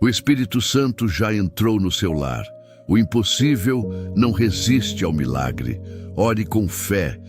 O Espírito Santo já entrou no seu lar. O impossível não resiste ao milagre. Ore com fé.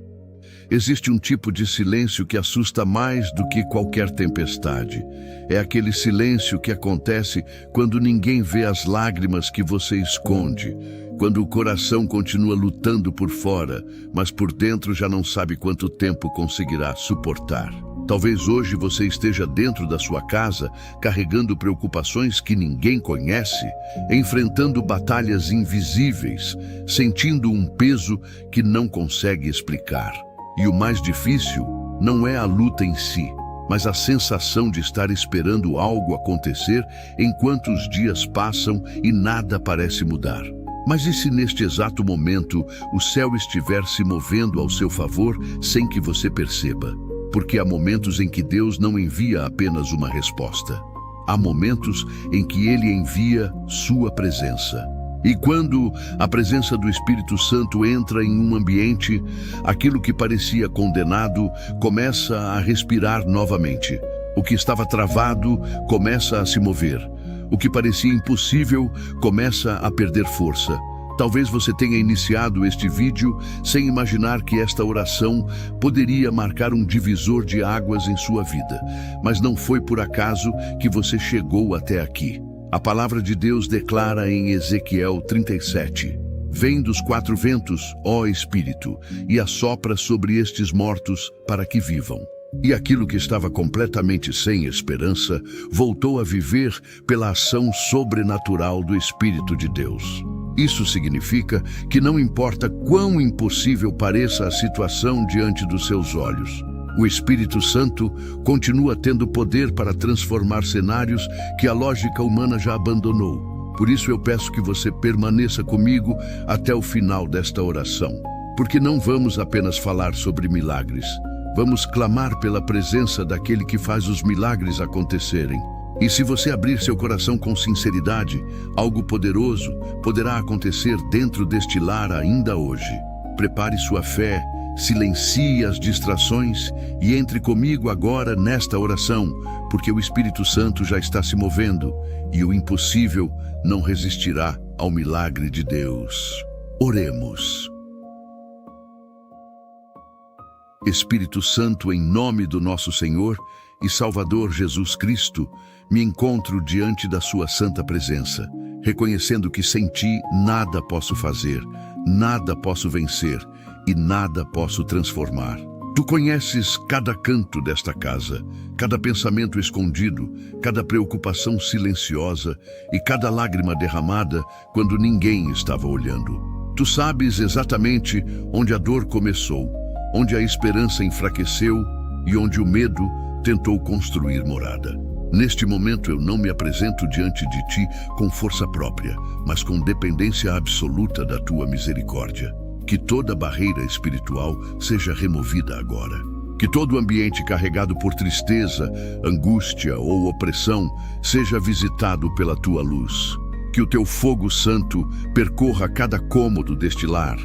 Existe um tipo de silêncio que assusta mais do que qualquer tempestade. É aquele silêncio que acontece quando ninguém vê as lágrimas que você esconde, quando o coração continua lutando por fora, mas por dentro já não sabe quanto tempo conseguirá suportar. Talvez hoje você esteja dentro da sua casa, carregando preocupações que ninguém conhece, enfrentando batalhas invisíveis, sentindo um peso que não consegue explicar. E o mais difícil não é a luta em si, mas a sensação de estar esperando algo acontecer enquanto os dias passam e nada parece mudar. Mas e se neste exato momento o céu estiver se movendo ao seu favor sem que você perceba? Porque há momentos em que Deus não envia apenas uma resposta. Há momentos em que Ele envia sua presença. E quando a presença do Espírito Santo entra em um ambiente, aquilo que parecia condenado começa a respirar novamente. O que estava travado começa a se mover. O que parecia impossível começa a perder força. Talvez você tenha iniciado este vídeo sem imaginar que esta oração poderia marcar um divisor de águas em sua vida. Mas não foi por acaso que você chegou até aqui. A palavra de Deus declara em Ezequiel 37, «Vem dos quatro ventos, ó Espírito, e assopra sobre estes mortos para que vivam». E aquilo que estava completamente sem esperança voltou a viver pela ação sobrenatural do Espírito de Deus. Isso significa que não importa quão impossível pareça a situação diante dos seus olhos, o Espírito Santo continua tendo poder para transformar cenários que a lógica humana já abandonou. Por isso eu peço que você permaneça comigo até o final desta oração, porque não vamos apenas falar sobre milagres. Vamos clamar pela presença daquele que faz os milagres acontecerem. E se você abrir seu coração com sinceridade, algo poderoso poderá acontecer dentro deste lar ainda hoje. Prepare sua fé, silencie as distrações e entre comigo agora nesta oração, porque o Espírito Santo já está se movendo e o impossível não resistirá ao milagre de Deus. Oremos. Espírito Santo, em nome do nosso Senhor e Salvador Jesus Cristo, me encontro diante da sua santa presença, reconhecendo que sem ti nada posso fazer, nada posso vencer e nada posso transformar. Tu conheces cada canto desta casa, cada pensamento escondido, cada preocupação silenciosa e cada lágrima derramada quando ninguém estava olhando. Tu sabes exatamente onde a dor começou, onde a esperança enfraqueceu e onde o medo tentou construir morada. Neste momento eu não me apresento diante de ti com força própria, mas com dependência absoluta da tua misericórdia. Que toda barreira espiritual seja removida agora. Que todo ambiente carregado por tristeza, angústia ou opressão seja visitado pela tua luz. Que o teu fogo santo percorra cada cômodo deste lar,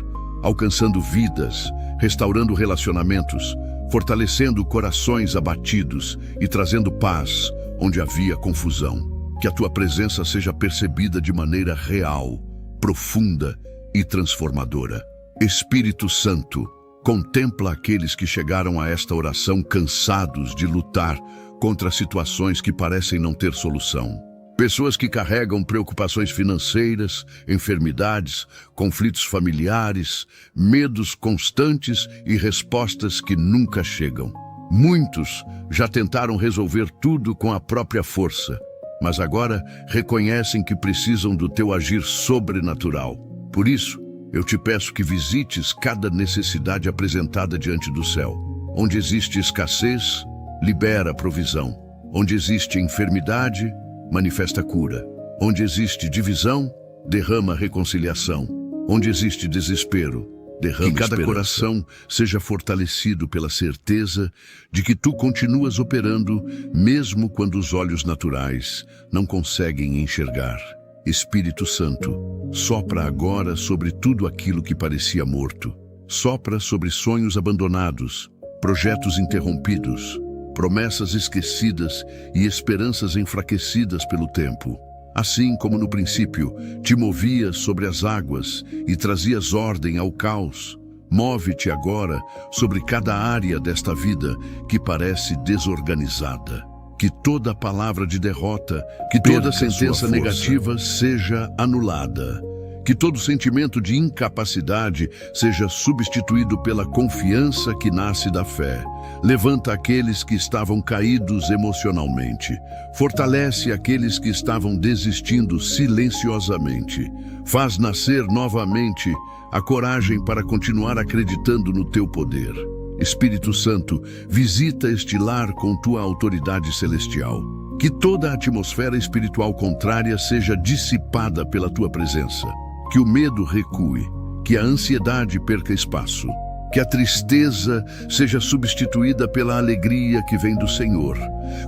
alcançando vidas, restaurando relacionamentos, fortalecendo corações abatidos e trazendo paz onde havia confusão. Que a tua presença seja percebida de maneira real, profunda e transformadora. Espírito Santo, contempla aqueles que chegaram a esta oração cansados de lutar contra situações que parecem não ter solução. Pessoas que carregam preocupações financeiras, enfermidades, conflitos familiares, medos constantes e respostas que nunca chegam. Muitos já tentaram resolver tudo com a própria força, mas agora reconhecem que precisam do teu agir sobrenatural. Por isso, eu te peço que visites cada necessidade apresentada diante do céu. Onde existe escassez, libera provisão. Onde existe enfermidade, manifesta cura. Onde existe divisão, derrama reconciliação. Onde existe desespero, derrama esperança. Que cada coração seja fortalecido pela certeza de que tu continuas operando, mesmo quando os olhos naturais não conseguem enxergar. Espírito Santo, sopra agora sobre tudo aquilo que parecia morto. Sopra sobre sonhos abandonados, projetos interrompidos, promessas esquecidas e esperanças enfraquecidas pelo tempo. Assim como no princípio te movias sobre as águas e trazias ordem ao caos, move-te agora sobre cada área desta vida que parece desorganizada. Que toda palavra de derrota, que toda sentença negativa seja anulada. Que todo sentimento de incapacidade seja substituído pela confiança que nasce da fé. Levanta aqueles que estavam caídos emocionalmente. Fortalece aqueles que estavam desistindo silenciosamente. Faz nascer novamente a coragem para continuar acreditando no teu poder. Espírito Santo, visita este lar com tua autoridade celestial. Que toda a atmosfera espiritual contrária seja dissipada pela tua presença. Que o medo recue, que a ansiedade perca espaço, que a tristeza seja substituída pela alegria que vem do Senhor.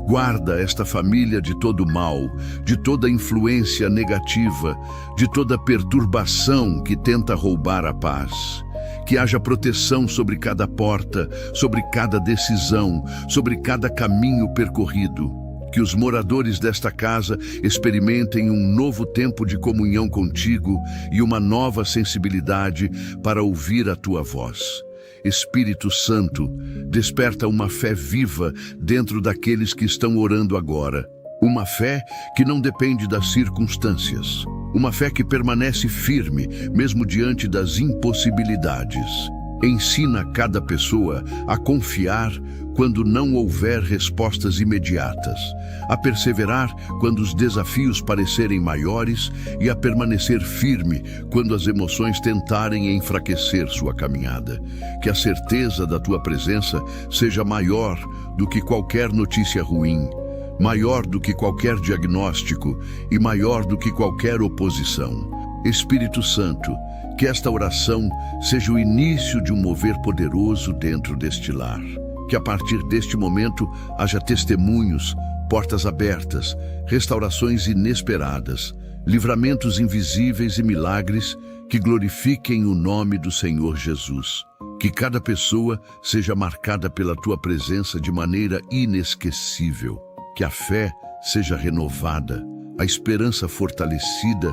Guarda esta família de todo mal, de toda influência negativa, de toda perturbação que tenta roubar a paz. Que haja proteção sobre cada porta, sobre cada decisão, sobre cada caminho percorrido. Que os moradores desta casa experimentem um novo tempo de comunhão contigo e uma nova sensibilidade para ouvir a tua voz. Espírito Santo, desperta uma fé viva dentro daqueles que estão orando agora. Uma fé que não depende das circunstâncias. Uma fé que permanece firme, mesmo diante das impossibilidades. Ensina cada pessoa a confiar quando não houver respostas imediatas, a perseverar quando os desafios parecerem maiores e a permanecer firme quando as emoções tentarem enfraquecer sua caminhada. Que a certeza da tua presença seja maior do que qualquer notícia ruim, maior do que qualquer diagnóstico e maior do que qualquer oposição. Espírito Santo, que esta oração seja o início de um mover poderoso dentro deste lar. Que a partir deste momento haja testemunhos, portas abertas, restaurações inesperadas, livramentos invisíveis e milagres que glorifiquem o nome do Senhor Jesus. Que cada pessoa seja marcada pela tua presença de maneira inesquecível. Que a fé seja renovada, a esperança fortalecida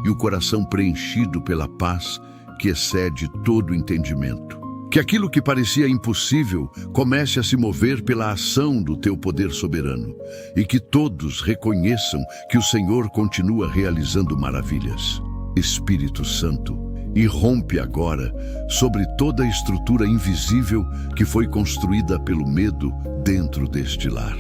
e o coração preenchido pela paz que excede todo entendimento. Que aquilo que parecia impossível comece a se mover pela ação do teu poder soberano e que todos reconheçam que o Senhor continua realizando maravilhas. Espírito Santo, irrompe agora sobre toda a estrutura invisível que foi construída pelo medo dentro deste lar.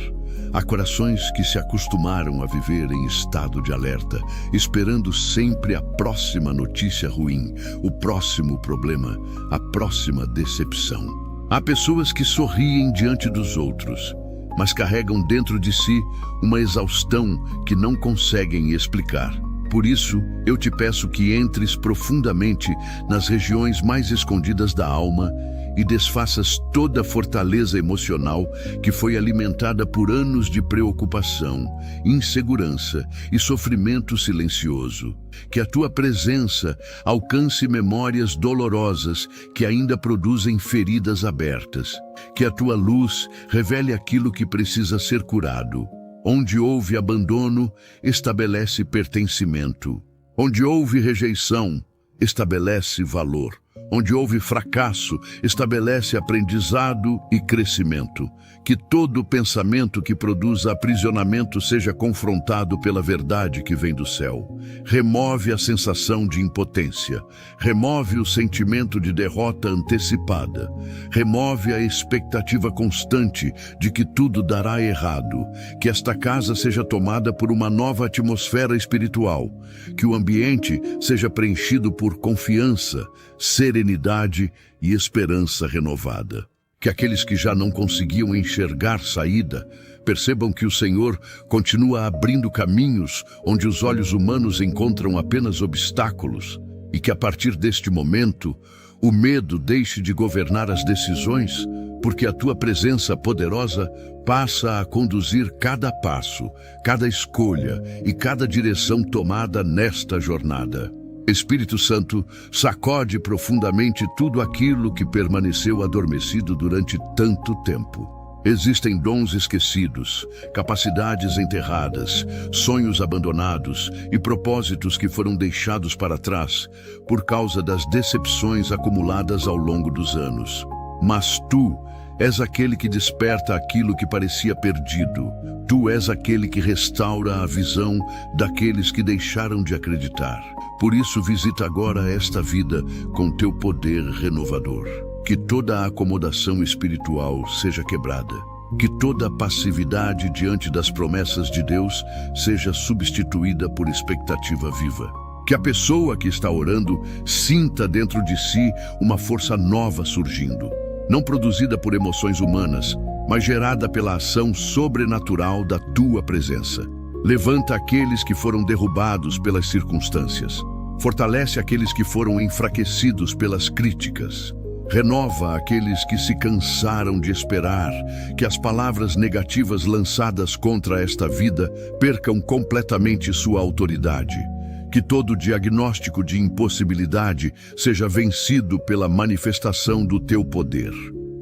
Há corações que se acostumaram a viver em estado de alerta, esperando sempre a próxima notícia ruim, o próximo problema, a próxima decepção. Há pessoas que sorriem diante dos outros, mas carregam dentro de si uma exaustão que não conseguem explicar. Por isso, eu te peço que entres profundamente nas regiões mais escondidas da alma e desfaças toda a fortaleza emocional que foi alimentada por anos de preocupação, insegurança e sofrimento silencioso. Que a tua presença alcance memórias dolorosas que ainda produzem feridas abertas. Que a tua luz revele aquilo que precisa ser curado. Onde houve abandono, estabelece pertencimento. Onde houve rejeição, estabelece valor. Onde houve fracasso, estabelece aprendizado e crescimento. Que todo pensamento que produza aprisionamento seja confrontado pela verdade que vem do céu. Remove a sensação de impotência. Remove o sentimento de derrota antecipada. Remove a expectativa constante de que tudo dará errado. Que esta casa seja tomada por uma nova atmosfera espiritual. Que o ambiente seja preenchido por confiança, serenidade e esperança renovada. Que aqueles que já não conseguiam enxergar saída, percebam que o Senhor continua abrindo caminhos onde os olhos humanos encontram apenas obstáculos, e que a partir deste momento, o medo deixe de governar as decisões, porque a tua presença poderosa passa a conduzir cada passo, cada escolha e cada direção tomada nesta jornada. Espírito Santo, sacode profundamente tudo aquilo que permaneceu adormecido durante tanto tempo. Existem dons esquecidos, capacidades enterradas, sonhos abandonados e propósitos que foram deixados para trás por causa das decepções acumuladas ao longo dos anos. Mas tu és aquele que desperta aquilo que parecia perdido. Tu és aquele que restaura a visão daqueles que deixaram de acreditar. Por isso, visita agora esta vida com teu poder renovador. Que toda a acomodação espiritual seja quebrada. Que toda passividade diante das promessas de Deus seja substituída por expectativa viva. Que a pessoa que está orando sinta dentro de si uma força nova surgindo, não produzida por emoções humanas, mas gerada pela ação sobrenatural da tua presença. Levanta aqueles que foram derrubados pelas circunstâncias. Fortalece aqueles que foram enfraquecidos pelas críticas. Renova aqueles que se cansaram de esperar que as palavras negativas lançadas contra esta vida percam completamente sua autoridade. Que todo diagnóstico de impossibilidade seja vencido pela manifestação do teu poder.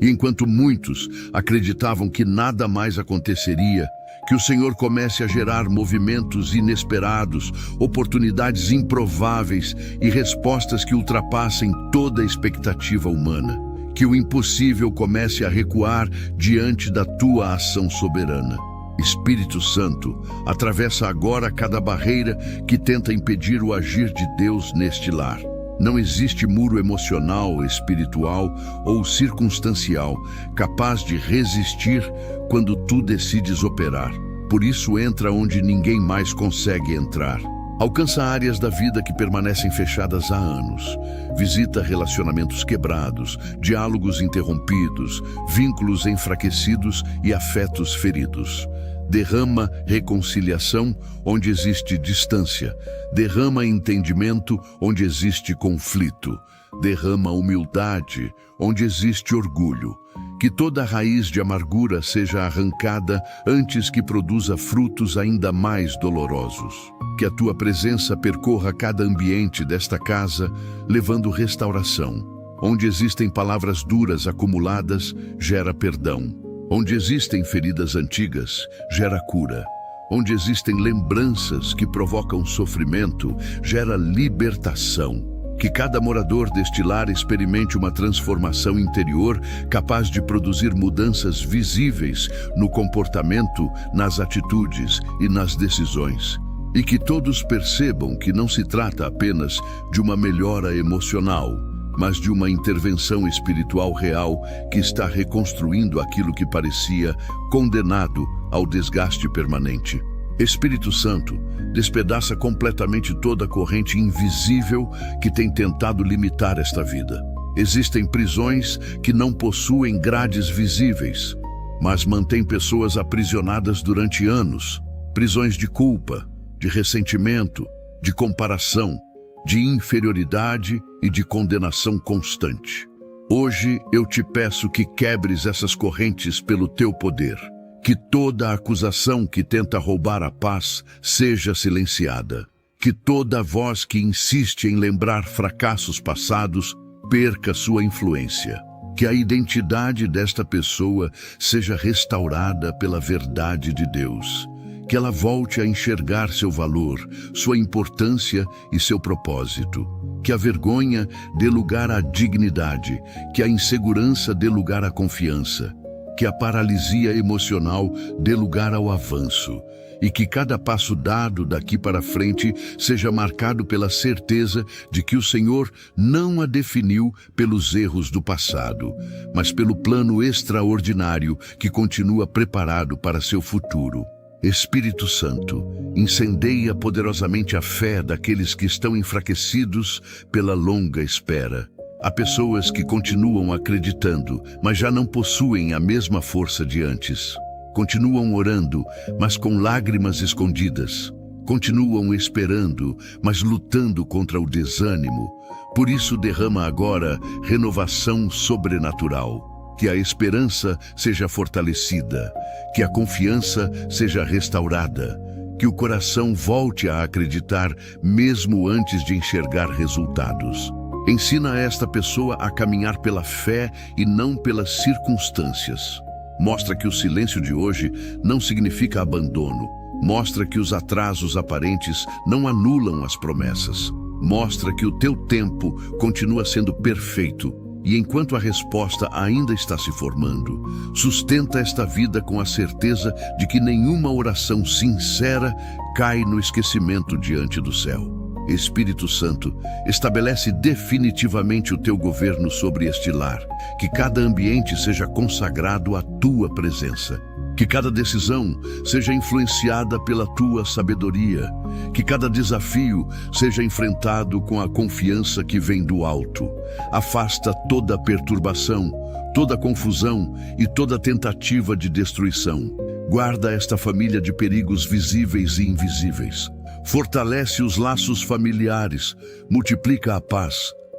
E enquanto muitos acreditavam que nada mais aconteceria, que o Senhor comece a gerar movimentos inesperados, oportunidades improváveis e respostas que ultrapassem toda a expectativa humana. Que o impossível comece a recuar diante da tua ação soberana. Espírito Santo, atravessa agora cada barreira que tenta impedir o agir de Deus neste lar. Não existe muro emocional, espiritual ou circunstancial capaz de resistir quando tu decides operar. Por isso entra onde ninguém mais consegue entrar. Alcança áreas da vida que permanecem fechadas há anos. Visita relacionamentos quebrados, diálogos interrompidos, vínculos enfraquecidos e afetos feridos. Derrama reconciliação onde existe distância. Derrama entendimento onde existe conflito. Derrama humildade onde existe orgulho. Que toda raiz de amargura seja arrancada antes que produza frutos ainda mais dolorosos. Que a tua presença percorra cada ambiente desta casa, levando restauração. Onde existem palavras duras acumuladas, gera perdão. Onde existem feridas antigas, gera cura. Onde existem lembranças que provocam sofrimento, gera libertação. Que cada morador deste lar experimente uma transformação interior capaz de produzir mudanças visíveis no comportamento, nas atitudes e nas decisões. E que todos percebam que não se trata apenas de uma melhora emocional, mas de uma intervenção espiritual real que está reconstruindo aquilo que parecia condenado ao desgaste permanente. Espírito Santo, despedaça completamente toda a corrente invisível que tem tentado limitar esta vida. Existem prisões que não possuem grades visíveis, mas mantêm pessoas aprisionadas durante anos. Prisões de culpa, de ressentimento, de comparação, de inferioridade e de condenação constante. Hoje eu te peço que quebres essas correntes pelo teu poder. Que toda acusação que tenta roubar a paz seja silenciada. Que toda voz que insiste em lembrar fracassos passados perca sua influência. Que a identidade desta pessoa seja restaurada pela verdade de Deus. Que ela volte a enxergar seu valor, sua importância e seu propósito. Que a vergonha dê lugar à dignidade, que a insegurança dê lugar à confiança, que a paralisia emocional dê lugar ao avanço e que cada passo dado daqui para frente seja marcado pela certeza de que o Senhor não a definiu pelos erros do passado, mas pelo plano extraordinário que continua preparado para seu futuro. Espírito Santo, incendeia poderosamente a fé daqueles que estão enfraquecidos pela longa espera. Há pessoas que continuam acreditando, mas já não possuem a mesma força de antes. Continuam orando, mas com lágrimas escondidas. Continuam esperando, mas lutando contra o desânimo. Por isso derrama agora renovação sobrenatural. Que a esperança seja fortalecida, que a confiança seja restaurada, que o coração volte a acreditar mesmo antes de enxergar resultados. Ensina esta pessoa a caminhar pela fé e não pelas circunstâncias. Mostra que o silêncio de hoje não significa abandono. Mostra que os atrasos aparentes não anulam as promessas. Mostra que o teu tempo continua sendo perfeito. E enquanto a resposta ainda está se formando, sustenta esta vida com a certeza de que nenhuma oração sincera cai no esquecimento diante do céu. Espírito Santo, estabelece definitivamente o teu governo sobre este lar, que cada ambiente seja consagrado à tua presença, que cada decisão seja influenciada pela tua sabedoria, que cada desafio seja enfrentado com a confiança que vem do alto. Afasta toda perturbação, toda confusão e toda tentativa de destruição. Guarda esta família de perigos visíveis e invisíveis. Fortalece os laços familiares, multiplica a paz,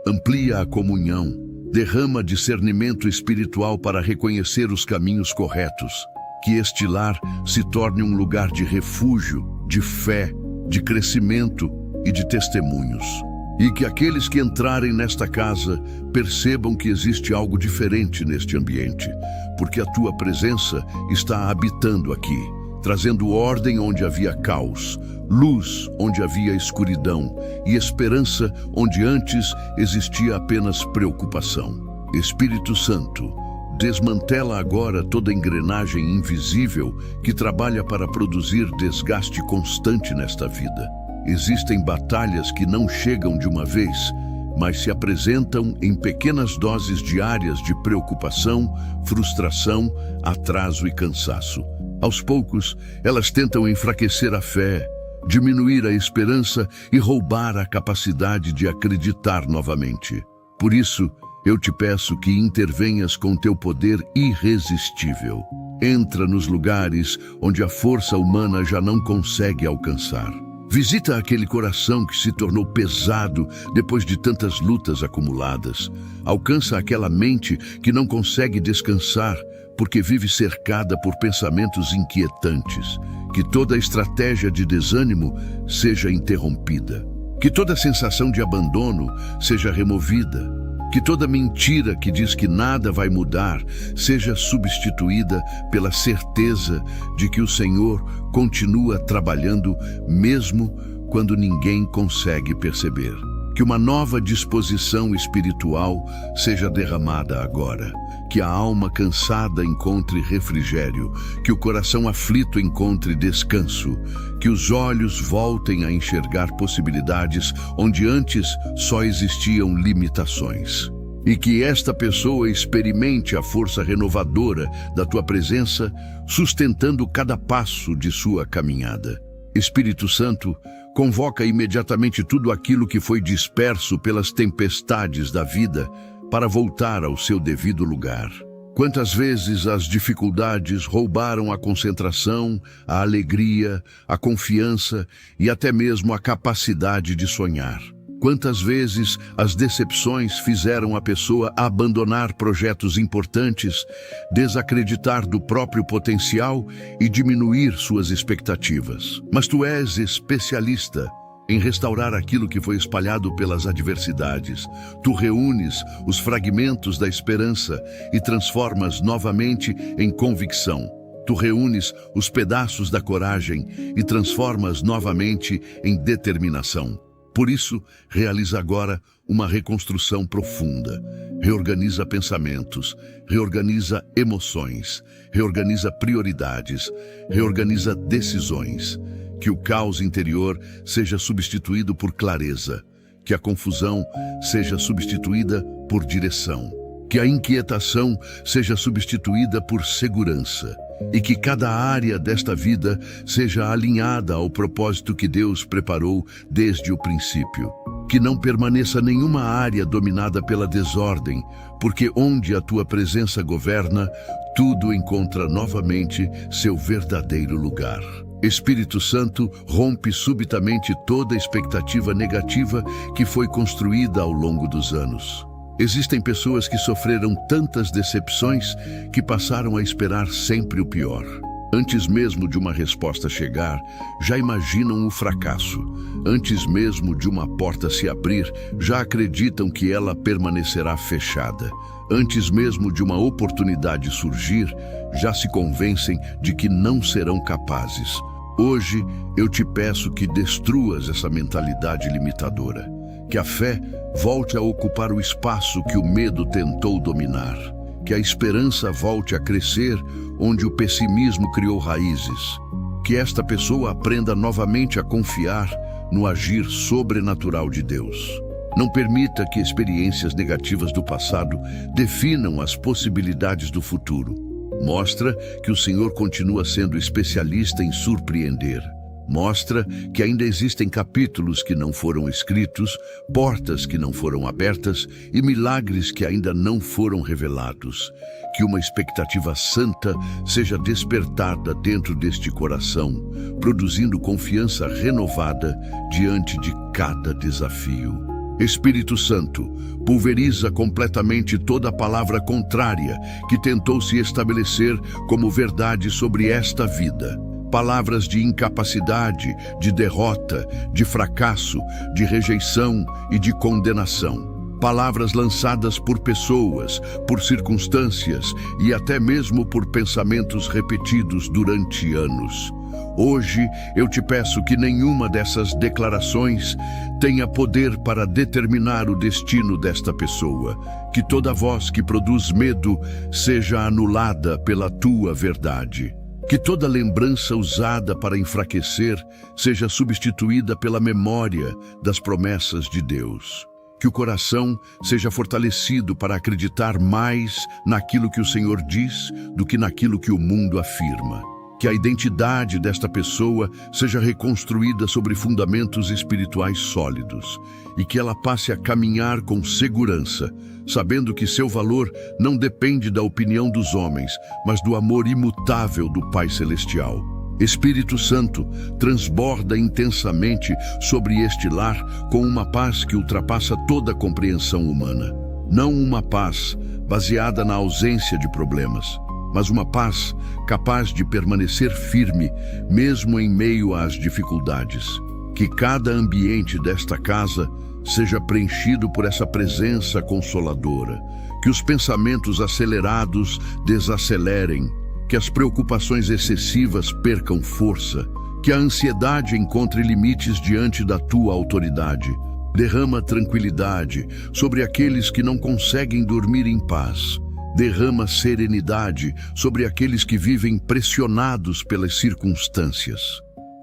amplia a comunhão, derrama discernimento espiritual para reconhecer os caminhos corretos. Que este lar se torne um lugar de refúgio, de fé, de crescimento e de testemunhos. E que aqueles que entrarem nesta casa percebam que existe algo diferente neste ambiente, porque a tua presença está habitando aqui, trazendo ordem onde havia caos, luz onde havia escuridão e esperança onde antes existia apenas preocupação. Espírito Santo, desmantela agora toda engrenagem invisível que trabalha para produzir desgaste constante nesta vida. Existem batalhas que não chegam de uma vez, mas se apresentam em pequenas doses diárias de preocupação, frustração, atraso e cansaço. Aos poucos, elas tentam enfraquecer a fé, diminuir a esperança e roubar a capacidade de acreditar novamente. Por isso, eu te peço que intervenhas com teu poder irresistível. Entra nos lugares onde a força humana já não consegue alcançar. Visita aquele coração que se tornou pesado depois de tantas lutas acumuladas. Alcança aquela mente que não consegue descansar porque vive cercada por pensamentos inquietantes. Que toda estratégia de desânimo seja interrompida. Que toda sensação de abandono seja removida. Que toda mentira que diz que nada vai mudar seja substituída pela certeza de que o Senhor continua trabalhando mesmo quando ninguém consegue perceber. Que uma nova disposição espiritual seja derramada agora. Que a alma cansada encontre refrigério. Que o coração aflito encontre descanso. Que os olhos voltem a enxergar possibilidades onde antes só existiam limitações. E que esta pessoa experimente a força renovadora da tua presença, sustentando cada passo de sua caminhada. Espírito Santo, convoca imediatamente tudo aquilo que foi disperso pelas tempestades da vida para voltar ao seu devido lugar. Quantas vezes as dificuldades roubaram a concentração, a alegria, a confiança e até mesmo a capacidade de sonhar. Quantas vezes as decepções fizeram a pessoa abandonar projetos importantes, desacreditar do próprio potencial e diminuir suas expectativas. Mas tu és especialista em restaurar aquilo que foi espalhado pelas adversidades. Tu reúnes os fragmentos da esperança e transformas novamente em convicção. Tu reúnes os pedaços da coragem e transformas novamente em determinação. Por isso, realiza agora uma reconstrução profunda. Reorganiza pensamentos, reorganiza emoções, reorganiza prioridades, reorganiza decisões. Que o caos interior seja substituído por clareza, que a confusão seja substituída por direção, que a inquietação seja substituída por segurança e que cada área desta vida seja alinhada ao propósito que Deus preparou desde o princípio. Que não permaneça nenhuma área dominada pela desordem, porque onde a tua presença governa, tudo encontra novamente seu verdadeiro lugar. Espírito Santo, rompe subitamente toda expectativa negativa que foi construída ao longo dos anos. Existem pessoas que sofreram tantas decepções que passaram a esperar sempre o pior. Antes mesmo de uma resposta chegar, já imaginam o fracasso. Antes mesmo de uma porta se abrir, já acreditam que ela permanecerá fechada. Antes mesmo de uma oportunidade surgir, já se convencem de que não serão capazes. Hoje, eu te peço que destruas essa mentalidade limitadora. Que a fé volte a ocupar o espaço que o medo tentou dominar. Que a esperança volte a crescer onde o pessimismo criou raízes. Que esta pessoa aprenda novamente a confiar no agir sobrenatural de Deus. Não permita que experiências negativas do passado definam as possibilidades do futuro. Mostra que o Senhor continua sendo especialista em surpreender. Mostra que ainda existem capítulos que não foram escritos, portas que não foram abertas e milagres que ainda não foram revelados. Que uma expectativa santa seja despertada dentro deste coração, produzindo confiança renovada diante de cada desafio. Espírito Santo, pulveriza completamente toda palavra contrária que tentou se estabelecer como verdade sobre esta vida. Palavras de incapacidade, de derrota, de fracasso, de rejeição e de condenação. Palavras lançadas por pessoas, por circunstâncias e até mesmo por pensamentos repetidos durante anos. Hoje, eu te peço que nenhuma dessas declarações tenha poder para determinar o destino desta pessoa. Que toda voz que produz medo seja anulada pela tua verdade. Que toda lembrança usada para enfraquecer seja substituída pela memória das promessas de Deus. Que o coração seja fortalecido para acreditar mais naquilo que o Senhor diz do que naquilo que o mundo afirma. Que a identidade desta pessoa seja reconstruída sobre fundamentos espirituais sólidos e que ela passe a caminhar com segurança, sabendo que seu valor não depende da opinião dos homens, mas do amor imutável do Pai Celestial. Espírito Santo, transborda intensamente sobre este lar com uma paz que ultrapassa toda a compreensão humana. Não uma paz baseada na ausência de problemas, mas uma paz capaz de permanecer firme, mesmo em meio às dificuldades. Que cada ambiente desta casa seja preenchido por essa presença consoladora. Que os pensamentos acelerados desacelerem. Que as preocupações excessivas percam força. Que a ansiedade encontre limites diante da tua autoridade. Derrama tranquilidade sobre aqueles que não conseguem dormir em paz. Derrama serenidade sobre aqueles que vivem pressionados pelas circunstâncias.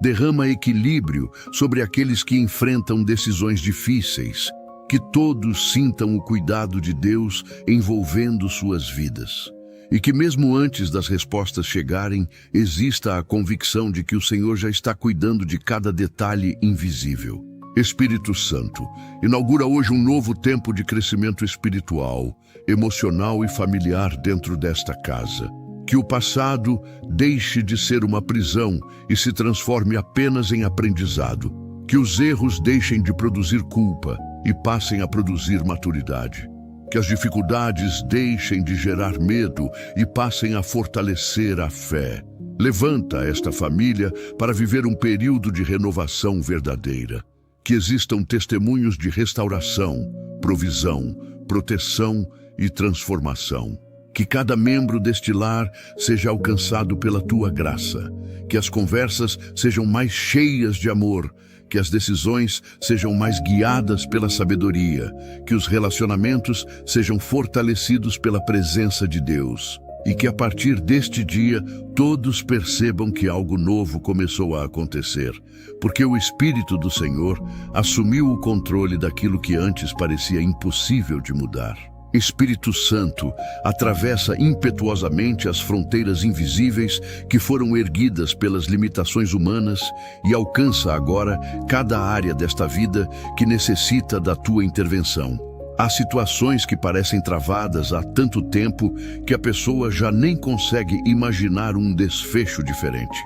Derrama equilíbrio sobre aqueles que enfrentam decisões difíceis. Que todos sintam o cuidado de Deus envolvendo suas vidas. E que mesmo antes das respostas chegarem, exista a convicção de que o Senhor já está cuidando de cada detalhe invisível. Espírito Santo, inaugura hoje um novo tempo de crescimento espiritual, emocional e familiar dentro desta casa. Que o passado deixe de ser uma prisão e se transforme apenas em aprendizado. Que os erros deixem de produzir culpa e passem a produzir maturidade. Que as dificuldades deixem de gerar medo e passem a fortalecer a fé. Levanta esta família para viver um período de renovação verdadeira. Que existam testemunhos de restauração, provisão, proteção e transformação. Que cada membro deste lar seja alcançado pela tua graça. Que as conversas sejam mais cheias de amor. Que as decisões sejam mais guiadas pela sabedoria. Que os relacionamentos sejam fortalecidos pela presença de Deus. E que a partir deste dia todos percebam que algo novo começou a acontecer, porque o Espírito do Senhor assumiu o controle daquilo que antes parecia impossível de mudar. Espírito Santo atravessa impetuosamente as fronteiras invisíveis que foram erguidas pelas limitações humanas e alcança agora cada área desta vida que necessita da tua intervenção. Há situações que parecem travadas há tanto tempo que a pessoa já nem consegue imaginar um desfecho diferente.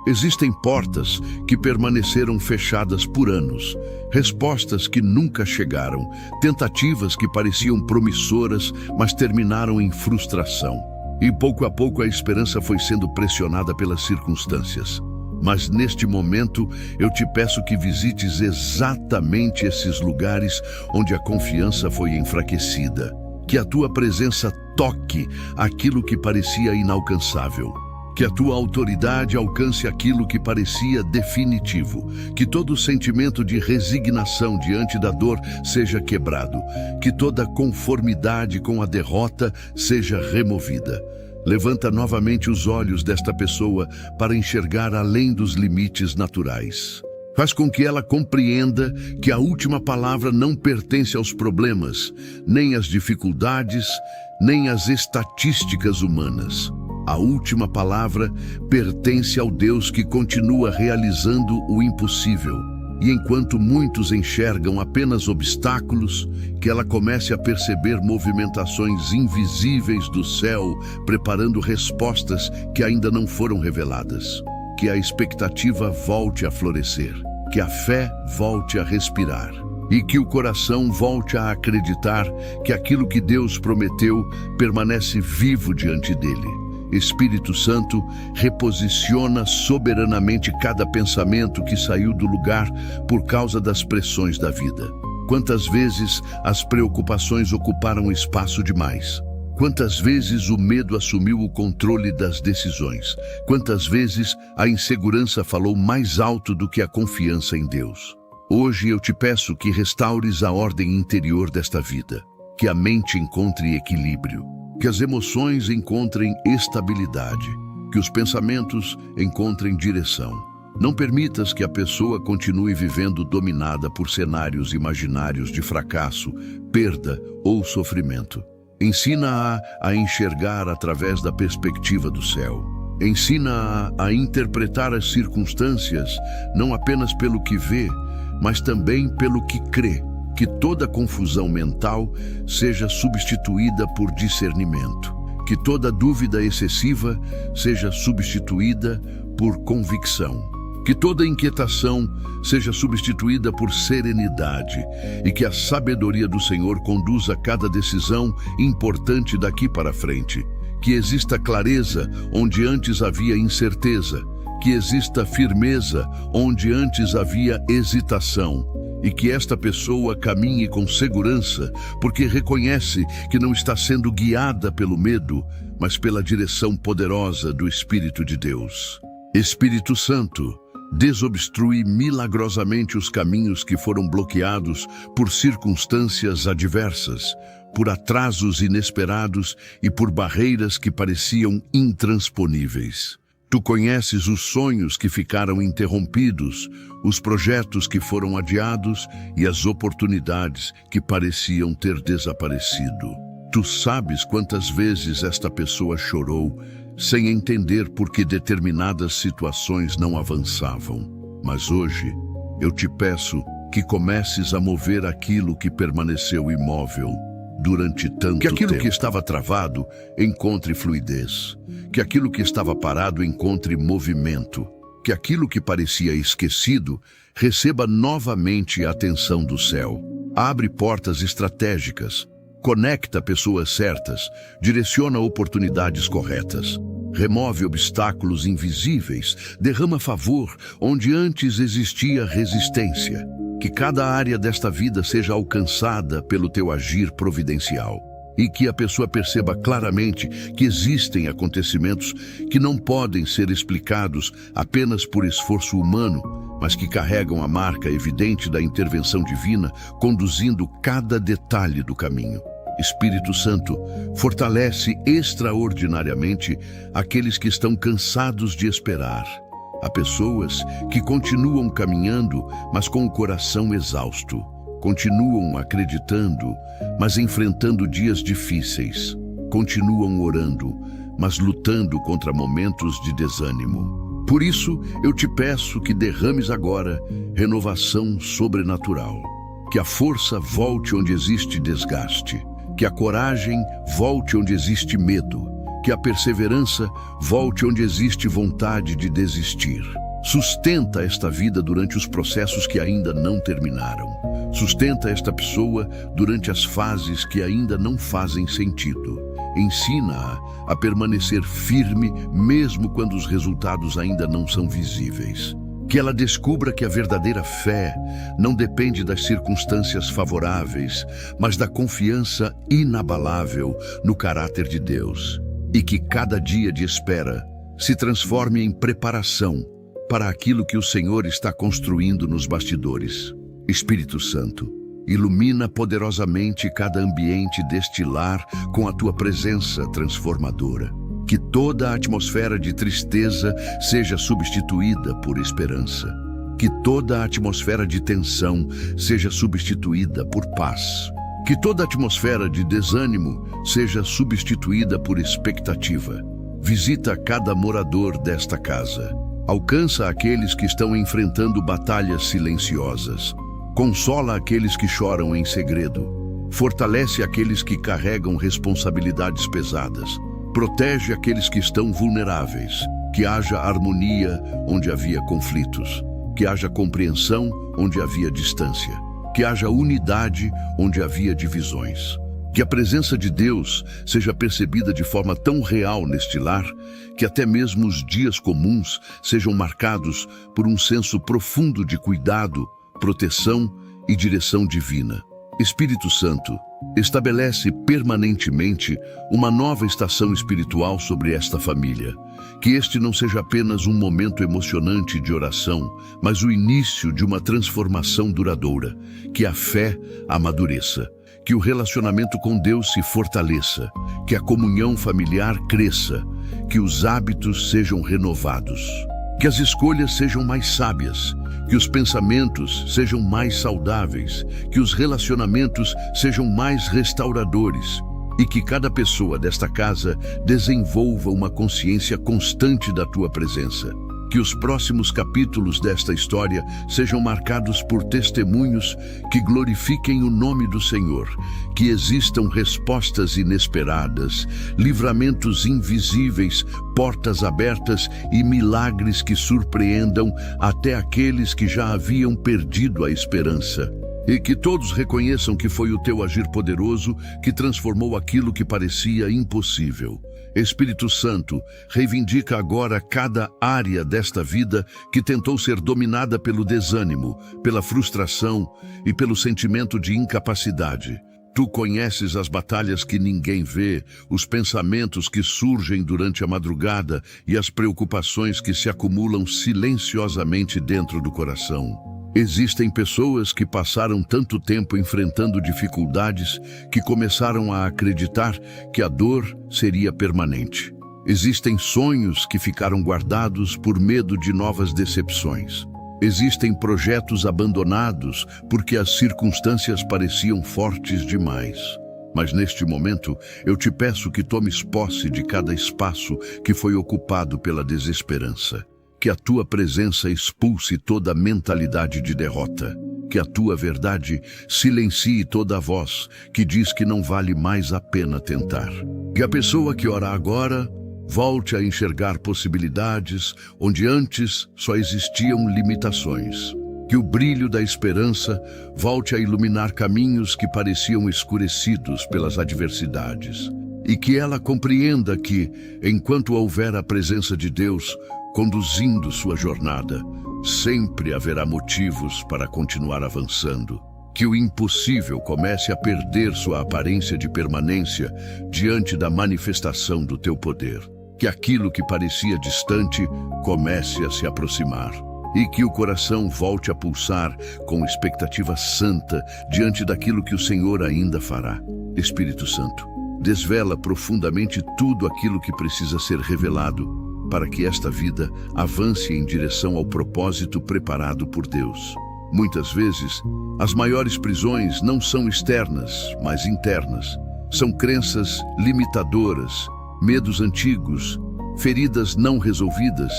Existem portas que permaneceram fechadas por anos, respostas que nunca chegaram, tentativas que pareciam promissoras, mas terminaram em frustração. E pouco a pouco a esperança foi sendo pressionada pelas circunstâncias. Mas neste momento eu te peço que visites exatamente esses lugares onde a confiança foi enfraquecida. Que a tua presença toque aquilo que parecia inalcançável. Que a tua autoridade alcance aquilo que parecia definitivo. Que todo sentimento de resignação diante da dor seja quebrado. Que toda conformidade com a derrota seja removida. Levanta novamente os olhos desta pessoa para enxergar além dos limites naturais. Faz com que ela compreenda que a última palavra não pertence aos problemas, nem às dificuldades, nem às estatísticas humanas. A última palavra pertence ao Deus que continua realizando o impossível. E enquanto muitos enxergam apenas obstáculos, que ela comece a perceber movimentações invisíveis do céu, preparando respostas que ainda não foram reveladas. Que a expectativa volte a florescer, que a fé volte a respirar e que o coração volte a acreditar que aquilo que Deus prometeu permanece vivo diante dele. Espírito Santo, reposiciona soberanamente cada pensamento que saiu do lugar por causa das pressões da vida. Quantas vezes as preocupações ocuparam espaço demais? Quantas vezes o medo assumiu o controle das decisões? Quantas vezes a insegurança falou mais alto do que a confiança em Deus? Hoje eu te peço que restaures a ordem interior desta vida, que a mente encontre equilíbrio, que as emoções encontrem estabilidade, que os pensamentos encontrem direção. Não permitas que a pessoa continue vivendo dominada por cenários imaginários de fracasso, perda ou sofrimento. Ensina-a a enxergar através da perspectiva do céu. Ensina-a a interpretar as circunstâncias não apenas pelo que vê, mas também pelo que crê. Que toda confusão mental seja substituída por discernimento. Que toda dúvida excessiva seja substituída por convicção. Que toda inquietação seja substituída por serenidade e que a sabedoria do Senhor conduza cada decisão importante daqui para frente. Que exista clareza onde antes havia incerteza. Que exista firmeza onde antes havia hesitação. E que esta pessoa caminhe com segurança, porque reconhece que não está sendo guiada pelo medo, mas pela direção poderosa do Espírito de Deus. Espírito Santo, desobstrui milagrosamente os caminhos que foram bloqueados por circunstâncias adversas, por atrasos inesperados e por barreiras que pareciam intransponíveis. Tu conheces os sonhos que ficaram interrompidos, os projetos que foram adiados e as oportunidades que pareciam ter desaparecido. Tu sabes quantas vezes esta pessoa chorou, sem entender por que determinadas situações não avançavam. Mas hoje, eu te peço que comeces a mover aquilo que permaneceu imóvel durante tanto tempo. Que aquilo que estava travado encontre fluidez. Que aquilo que estava parado encontre movimento. Que aquilo que parecia esquecido receba novamente a atenção do céu. Abre portas estratégicas. Conecta pessoas certas. Direciona oportunidades corretas. Remove obstáculos invisíveis. Derrama favor onde antes existia resistência. Que cada área desta vida seja alcançada pelo teu agir providencial. E que a pessoa perceba claramente que existem acontecimentos que não podem ser explicados apenas por esforço humano, mas que carregam a marca evidente da intervenção divina, conduzindo cada detalhe do caminho. Espírito Santo, fortalece extraordinariamente aqueles que estão cansados de esperar. Há pessoas que continuam caminhando, mas com o coração exausto. Continuam acreditando, mas enfrentando dias difíceis. Continuam orando, mas lutando contra momentos de desânimo. Por isso, eu te peço que derrames agora renovação sobrenatural. Que a força volte onde existe desgaste. Que a coragem volte onde existe medo. Que a perseverança volte onde existe vontade de desistir. Sustenta esta vida durante os processos que ainda não terminaram. Sustenta esta pessoa durante as fases que ainda não fazem sentido. ensina-a a permanecer firme mesmo quando os resultados ainda não são visíveis. Que ela descubra que a verdadeira fé não depende das circunstâncias favoráveis, mas da confiança inabalável no caráter de Deus. E que cada dia de espera se transforme em preparação para aquilo que o Senhor está construindo nos bastidores. Espírito Santo, ilumina poderosamente cada ambiente deste lar com a tua presença transformadora. Que toda a atmosfera de tristeza seja substituída por esperança. Que toda a atmosfera de tensão seja substituída por paz. Que toda a atmosfera de desânimo seja substituída por expectativa. Visita cada morador desta casa. Alcança aqueles que estão enfrentando batalhas silenciosas. Consola aqueles que choram em segredo. Fortalece aqueles que carregam responsabilidades pesadas. Protege aqueles que estão vulneráveis. Que haja harmonia onde havia conflitos. Que haja compreensão onde havia distância. Que haja unidade onde havia divisões. Que a presença de Deus seja percebida de forma tão real neste lar, que até mesmo os dias comuns sejam marcados por um senso profundo de cuidado, proteção e direção divina. Espírito Santo, estabelece permanentemente uma nova estação espiritual sobre esta família. Que este não seja apenas um momento emocionante de oração, mas o início de uma transformação duradoura. Que a fé amadureça. Que o relacionamento com Deus se fortaleça. Que a comunhão familiar cresça. Que os hábitos sejam renovados. Que as escolhas sejam mais sábias. Que os pensamentos sejam mais saudáveis, que os relacionamentos sejam mais restauradores e que cada pessoa desta casa desenvolva uma consciência constante da tua presença. Que os próximos capítulos desta história sejam marcados por testemunhos que glorifiquem o nome do Senhor, que existam respostas inesperadas, livramentos invisíveis, portas abertas e milagres que surpreendam até aqueles que já haviam perdido a esperança. E que todos reconheçam que foi o teu agir poderoso que transformou aquilo que parecia impossível. Espírito Santo, reivindica agora cada área desta vida que tentou ser dominada pelo desânimo, pela frustração e pelo sentimento de incapacidade. Tu conheces as batalhas que ninguém vê, os pensamentos que surgem durante a madrugada e as preocupações que se acumulam silenciosamente dentro do coração. Existem pessoas que passaram tanto tempo enfrentando dificuldades que começaram a acreditar que a dor seria permanente. Existem sonhos que ficaram guardados por medo de novas decepções. Existem projetos abandonados porque as circunstâncias pareciam fortes demais. Mas neste momento, eu te peço que tomes posse de cada espaço que foi ocupado pela desesperança. Que a tua presença expulse toda a mentalidade de derrota. Que a tua verdade silencie toda a voz que diz que não vale mais a pena tentar. Que a pessoa que ora agora volte a enxergar possibilidades onde antes só existiam limitações. Que o brilho da esperança volte a iluminar caminhos que pareciam escurecidos pelas adversidades. E que ela compreenda que, enquanto houver a presença de Deus conduzindo sua jornada, sempre haverá motivos para continuar avançando. Que o impossível comece a perder sua aparência de permanência diante da manifestação do teu poder. Que aquilo que parecia distante comece a se aproximar. E que o coração volte a pulsar com expectativa santa diante daquilo que o Senhor ainda fará. Espírito Santo, desvela profundamente tudo aquilo que precisa ser revelado para que esta vida avance em direção ao propósito preparado por Deus. Muitas vezes, as maiores prisões não são externas, mas internas. São crenças limitadoras, medos antigos, feridas não resolvidas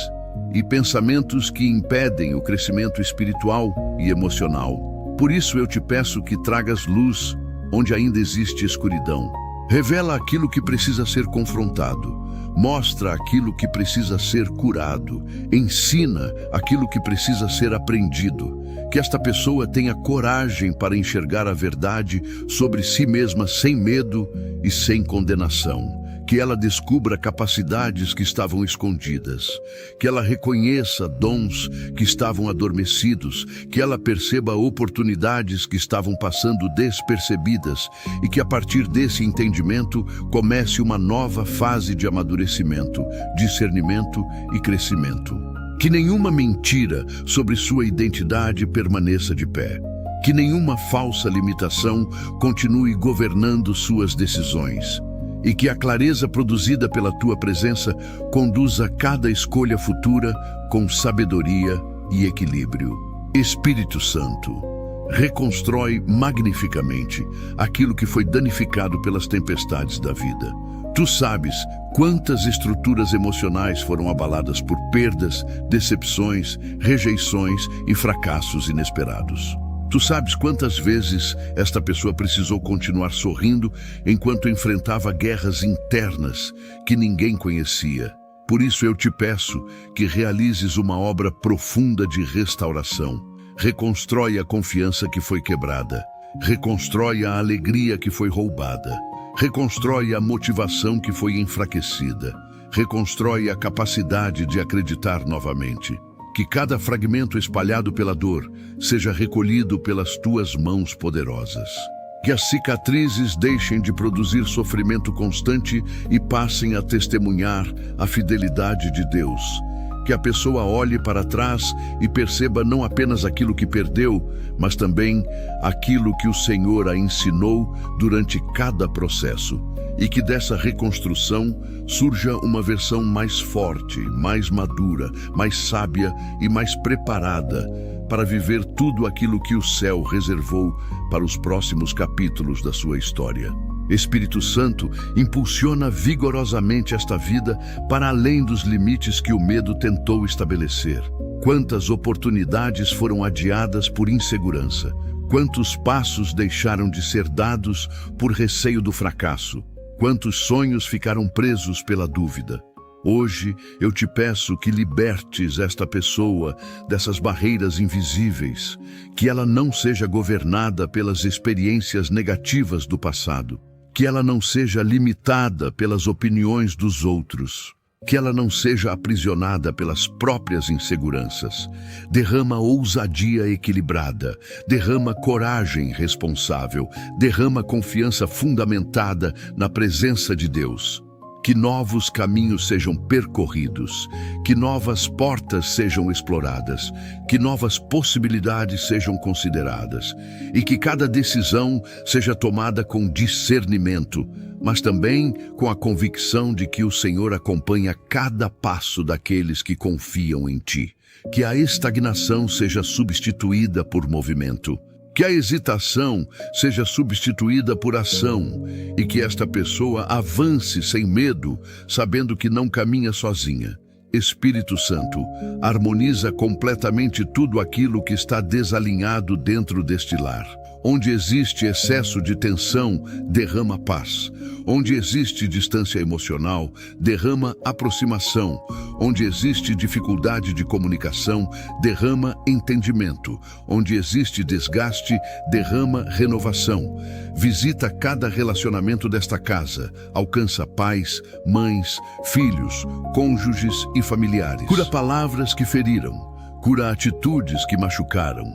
e pensamentos que impedem o crescimento espiritual e emocional. Por isso eu te peço que tragas luz onde ainda existe escuridão. Revela aquilo que precisa ser confrontado. Mostra aquilo que precisa ser curado. Ensina aquilo que precisa ser aprendido. Que esta pessoa tenha coragem para enxergar a verdade sobre si mesma sem medo e sem condenação. que ela descubra capacidades que estavam escondidas, que ela reconheça dons que estavam adormecidos, que ela perceba oportunidades que estavam passando despercebidas e que a partir desse entendimento comece uma nova fase de amadurecimento, discernimento e crescimento. Que nenhuma mentira sobre sua identidade permaneça de pé. Que nenhuma falsa limitação continue governando suas decisões. E que a clareza produzida pela tua presença conduza cada escolha futura com sabedoria e equilíbrio. Espírito Santo, reconstrói magnificamente aquilo que foi danificado pelas tempestades da vida. Tu sabes quantas estruturas emocionais foram abaladas por perdas, decepções, rejeições e fracassos inesperados. Tu sabes quantas vezes esta pessoa precisou continuar sorrindo enquanto enfrentava guerras internas que ninguém conhecia. Por isso eu te peço que realizes uma obra profunda de restauração. Reconstrói a confiança que foi quebrada. Reconstrói a alegria que foi roubada. Reconstrói a motivação que foi enfraquecida. Reconstrói a capacidade de acreditar novamente. Que cada fragmento espalhado pela dor seja recolhido pelas tuas mãos poderosas. Que as cicatrizes deixem de produzir sofrimento constante e passem a testemunhar a fidelidade de Deus. Que a pessoa olhe para trás e perceba não apenas aquilo que perdeu, mas também aquilo que o Senhor a ensinou durante cada processo. E que dessa reconstrução surja uma versão mais forte, mais madura, mais sábia e mais preparada para viver tudo aquilo que o céu reservou para os próximos capítulos da sua história. Espírito Santo, impulsiona vigorosamente esta vida para além dos limites que o medo tentou estabelecer. Quantas oportunidades foram adiadas por insegurança? Quantos passos deixaram de ser dados por receio do fracasso? Quantos sonhos ficaram presos pela dúvida? Hoje eu te peço que libertes esta pessoa dessas barreiras invisíveis, que ela não seja governada pelas experiências negativas do passado, que ela não seja limitada pelas opiniões dos outros, que ela não seja aprisionada pelas próprias inseguranças. Derrama ousadia equilibrada, derrama coragem responsável, derrama confiança fundamentada na presença de Deus. Que novos caminhos sejam percorridos, que novas portas sejam exploradas, que novas possibilidades sejam consideradas e que cada decisão seja tomada com discernimento, mas também com a convicção de que o Senhor acompanha cada passo daqueles que confiam em Ti. Que a estagnação seja substituída por movimento. Que a hesitação seja substituída por ação e que esta pessoa avance sem medo, sabendo que não caminha sozinha. Espírito Santo, harmoniza completamente tudo aquilo que está desalinhado dentro deste lar. Onde existe excesso de tensão, derrama paz. Onde existe distância emocional, derrama aproximação. Onde existe dificuldade de comunicação, derrama entendimento. Onde existe desgaste, derrama renovação. Visita cada relacionamento desta casa. Alcança pais, mães, filhos, cônjuges e familiares. Cura palavras que feriram. Cura atitudes que machucaram.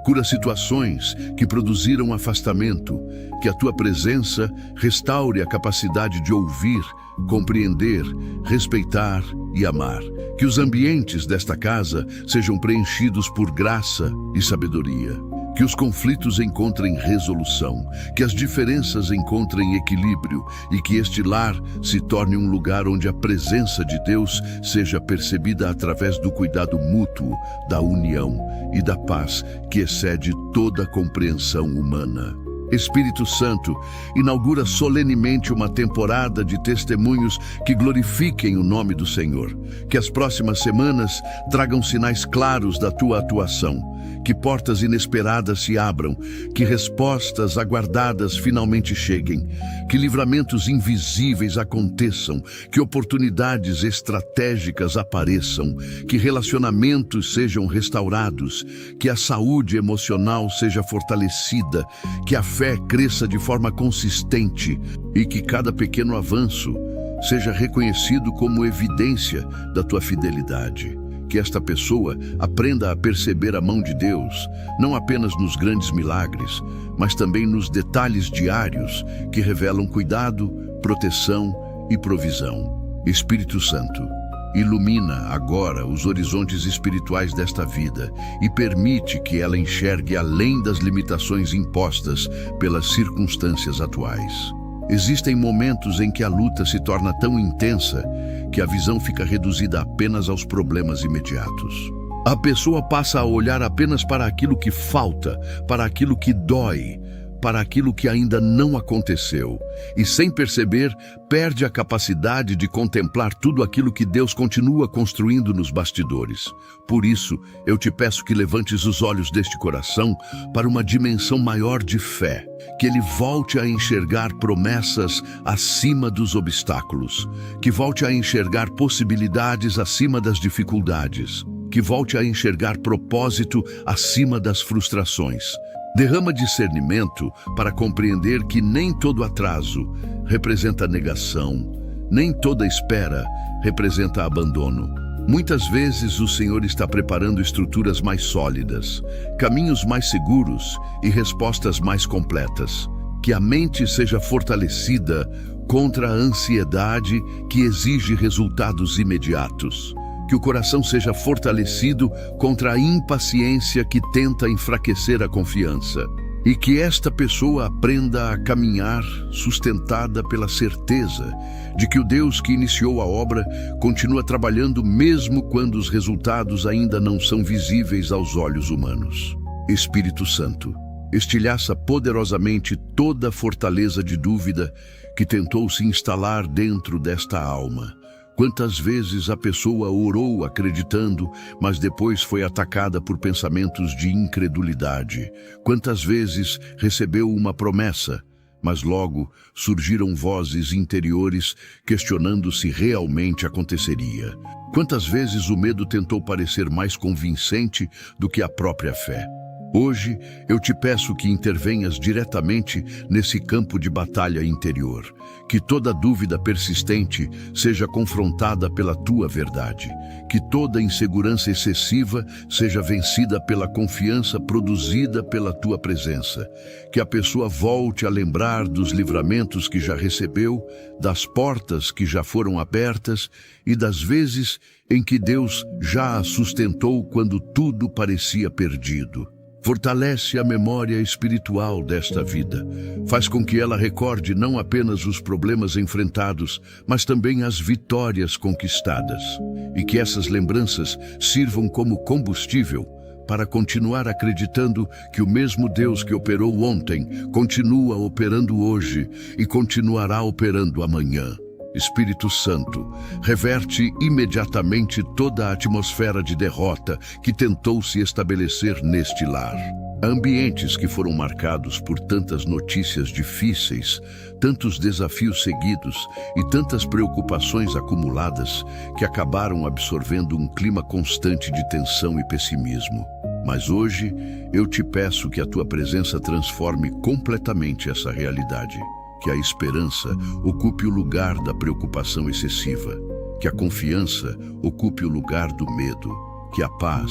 Cura situações que produziram afastamento. Que a tua presença restaure a capacidade de ouvir, compreender, respeitar e amar. Que os ambientes desta casa sejam preenchidos por graça e sabedoria. Que os conflitos encontrem resolução, que as diferenças encontrem equilíbrio e que este lar se torne um lugar onde a presença de Deus seja percebida através do cuidado mútuo, da união e da paz que excede toda compreensão humana. Espírito Santo, inaugura solenemente uma temporada de testemunhos que glorifiquem o nome do Senhor. Que as próximas semanas tragam sinais claros da tua atuação. Que portas inesperadas se abram, que respostas aguardadas finalmente cheguem, que livramentos invisíveis aconteçam, que oportunidades estratégicas apareçam, que relacionamentos sejam restaurados, que a saúde emocional seja fortalecida, que a fé cresça de forma consistente e que cada pequeno avanço seja reconhecido como evidência da tua fidelidade. Que esta pessoa aprenda a perceber a mão de Deus, não apenas nos grandes milagres, mas também nos detalhes diários que revelam cuidado, proteção e provisão. Espírito Santo, ilumina agora os horizontes espirituais desta vida e permite que ela enxergue além das limitações impostas pelas circunstâncias atuais. Existem momentos em que a luta se torna tão intensa que a visão fica reduzida apenas aos problemas imediatos. A pessoa passa a olhar apenas para aquilo que falta, para aquilo que dói, para aquilo que ainda não aconteceu, e sem perceber, perde a capacidade de contemplar tudo aquilo que Deus continua construindo nos bastidores. Por isso, eu te peço que levantes os olhos deste coração para uma dimensão maior de fé, que ele volte a enxergar promessas acima dos obstáculos, que volte a enxergar possibilidades acima das dificuldades, que volte a enxergar propósito acima das frustrações. Derrama discernimento para compreender que nem todo atraso representa negação, nem toda espera representa abandono. Muitas vezes o Senhor está preparando estruturas mais sólidas, caminhos mais seguros e respostas mais completas. Que a mente seja fortalecida contra a ansiedade que exige resultados imediatos. Que o coração seja fortalecido contra a impaciência que tenta enfraquecer a confiança. E que esta pessoa aprenda a caminhar sustentada pela certeza de que o Deus que iniciou a obra continua trabalhando mesmo quando os resultados ainda não são visíveis aos olhos humanos. Espírito Santo, estilhaça poderosamente toda a fortaleza de dúvida que tentou se instalar dentro desta alma. Quantas vezes a pessoa orou acreditando, mas depois foi atacada por pensamentos de incredulidade? Quantas vezes recebeu uma promessa, mas logo surgiram vozes interiores questionando se realmente aconteceria? Quantas vezes o medo tentou parecer mais convincente do que a própria fé? Hoje, eu te peço que intervenhas diretamente nesse campo de batalha interior, que toda dúvida persistente seja confrontada pela tua verdade, que toda insegurança excessiva seja vencida pela confiança produzida pela tua presença, que a pessoa volte a lembrar dos livramentos que já recebeu, das portas que já foram abertas e das vezes em que Deus já a sustentou quando tudo parecia perdido. Fortalece a memória espiritual desta vida. Faz com que ela recorde não apenas os problemas enfrentados, mas também as vitórias conquistadas. E que essas lembranças sirvam como combustível para continuar acreditando que o mesmo Deus que operou ontem continua operando hoje e continuará operando amanhã. Espírito Santo, reverte imediatamente toda a atmosfera de derrota que tentou se estabelecer neste lar. Ambientes que foram marcados por tantas notícias difíceis, tantos desafios seguidos e tantas preocupações acumuladas que acabaram absorvendo um clima constante de tensão e pessimismo. Mas hoje eu te peço que a tua presença transforme completamente essa realidade. Que a esperança ocupe o lugar da preocupação excessiva, que a confiança ocupe o lugar do medo, que a paz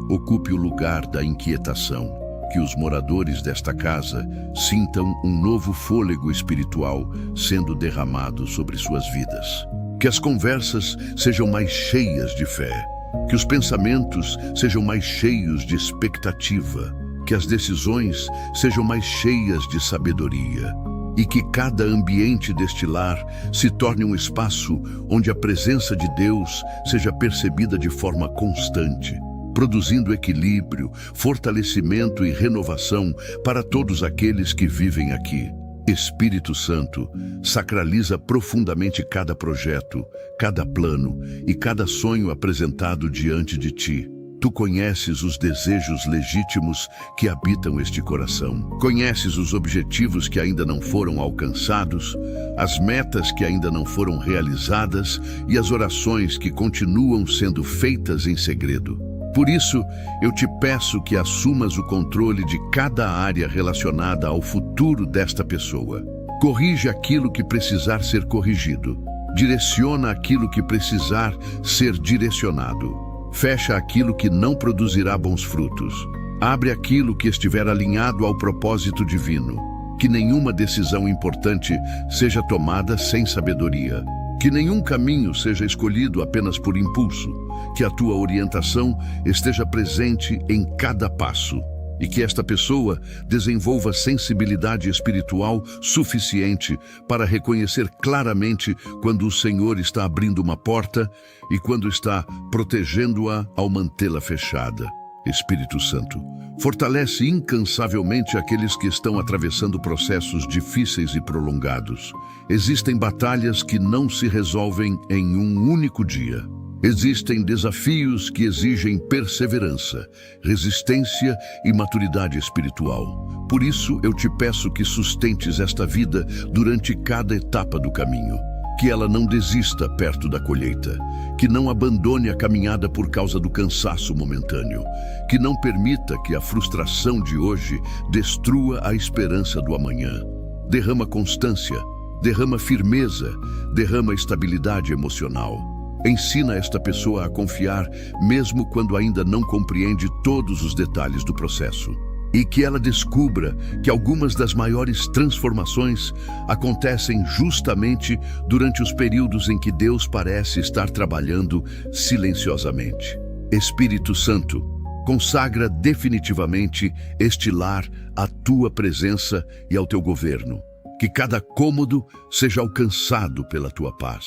ocupe o lugar da inquietação, que os moradores desta casa sintam um novo fôlego espiritual sendo derramado sobre suas vidas. Que as conversas sejam mais cheias de fé, que os pensamentos sejam mais cheios de expectativa, que as decisões sejam mais cheias de sabedoria. E que cada ambiente deste lar se torne um espaço onde a presença de Deus seja percebida de forma constante, produzindo equilíbrio, fortalecimento e renovação para todos aqueles que vivem aqui. Espírito Santo, sacraliza profundamente cada projeto, cada plano e cada sonho apresentado diante de ti. Tu conheces os desejos legítimos que habitam este coração. Conheces os objetivos que ainda não foram alcançados, as metas que ainda não foram realizadas e as orações que continuam sendo feitas em segredo. Por isso, eu te peço que assumas o controle de cada área relacionada ao futuro desta pessoa. Corrige aquilo que precisar ser corrigido. Direciona aquilo que precisar ser direcionado. Fecha aquilo que não produzirá bons frutos. Abre aquilo que estiver alinhado ao propósito divino. Que nenhuma decisão importante seja tomada sem sabedoria. Que nenhum caminho seja escolhido apenas por impulso. Que a tua orientação esteja presente em cada passo. E que esta pessoa desenvolva sensibilidade espiritual suficiente para reconhecer claramente quando o Senhor está abrindo uma porta e quando está protegendo-a ao mantê-la fechada. Espírito Santo, fortalece incansavelmente aqueles que estão atravessando processos difíceis e prolongados. Existem batalhas que não se resolvem em um único dia. Existem desafios que exigem perseverança, resistência e maturidade espiritual. Por isso, eu te peço que sustentes esta vida durante cada etapa do caminho. Que ela não desista perto da colheita. Que não abandone a caminhada por causa do cansaço momentâneo. Que não permita que a frustração de hoje destrua a esperança do amanhã. Derrama constância, derrama firmeza, derrama estabilidade emocional. Ensina esta pessoa a confiar, mesmo quando ainda não compreende todos os detalhes do processo. E que ela descubra que algumas das maiores transformações acontecem justamente durante os períodos em que Deus parece estar trabalhando silenciosamente. Espírito Santo, consagra definitivamente este lar à tua presença e ao teu governo. Que cada cômodo seja alcançado pela tua paz.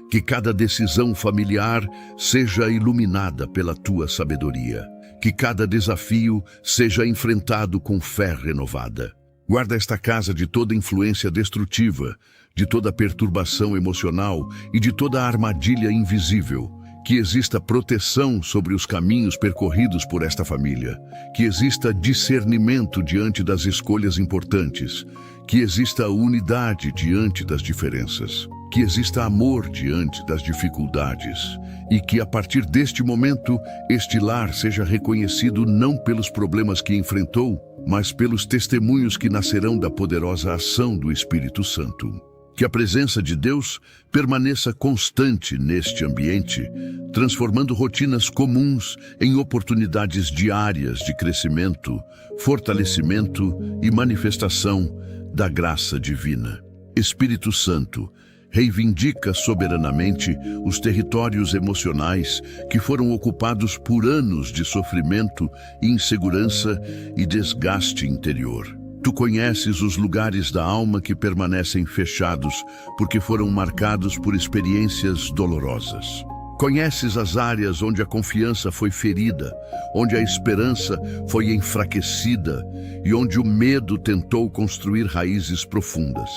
Que cada decisão familiar seja iluminada pela tua sabedoria. Que cada desafio seja enfrentado com fé renovada. Guarda esta casa de toda influência destrutiva, de toda perturbação emocional e de toda armadilha invisível. Que exista proteção sobre os caminhos percorridos por esta família. Que exista discernimento diante das escolhas importantes. Que exista unidade diante das diferenças. Que exista amor diante das dificuldades. E que, a partir deste momento, este lar seja reconhecido não pelos problemas que enfrentou, mas pelos testemunhos que nascerão da poderosa ação do Espírito Santo. Que a presença de Deus permaneça constante neste ambiente, transformando rotinas comuns em oportunidades diárias de crescimento, fortalecimento e manifestação da graça divina. Espírito Santo, reivindica soberanamente os territórios emocionais que foram ocupados por anos de sofrimento, insegurança e desgaste interior. Tu conheces os lugares da alma que permanecem fechados porque foram marcados por experiências dolorosas. Conheces as áreas onde a confiança foi ferida, onde a esperança foi enfraquecida e onde o medo tentou construir raízes profundas.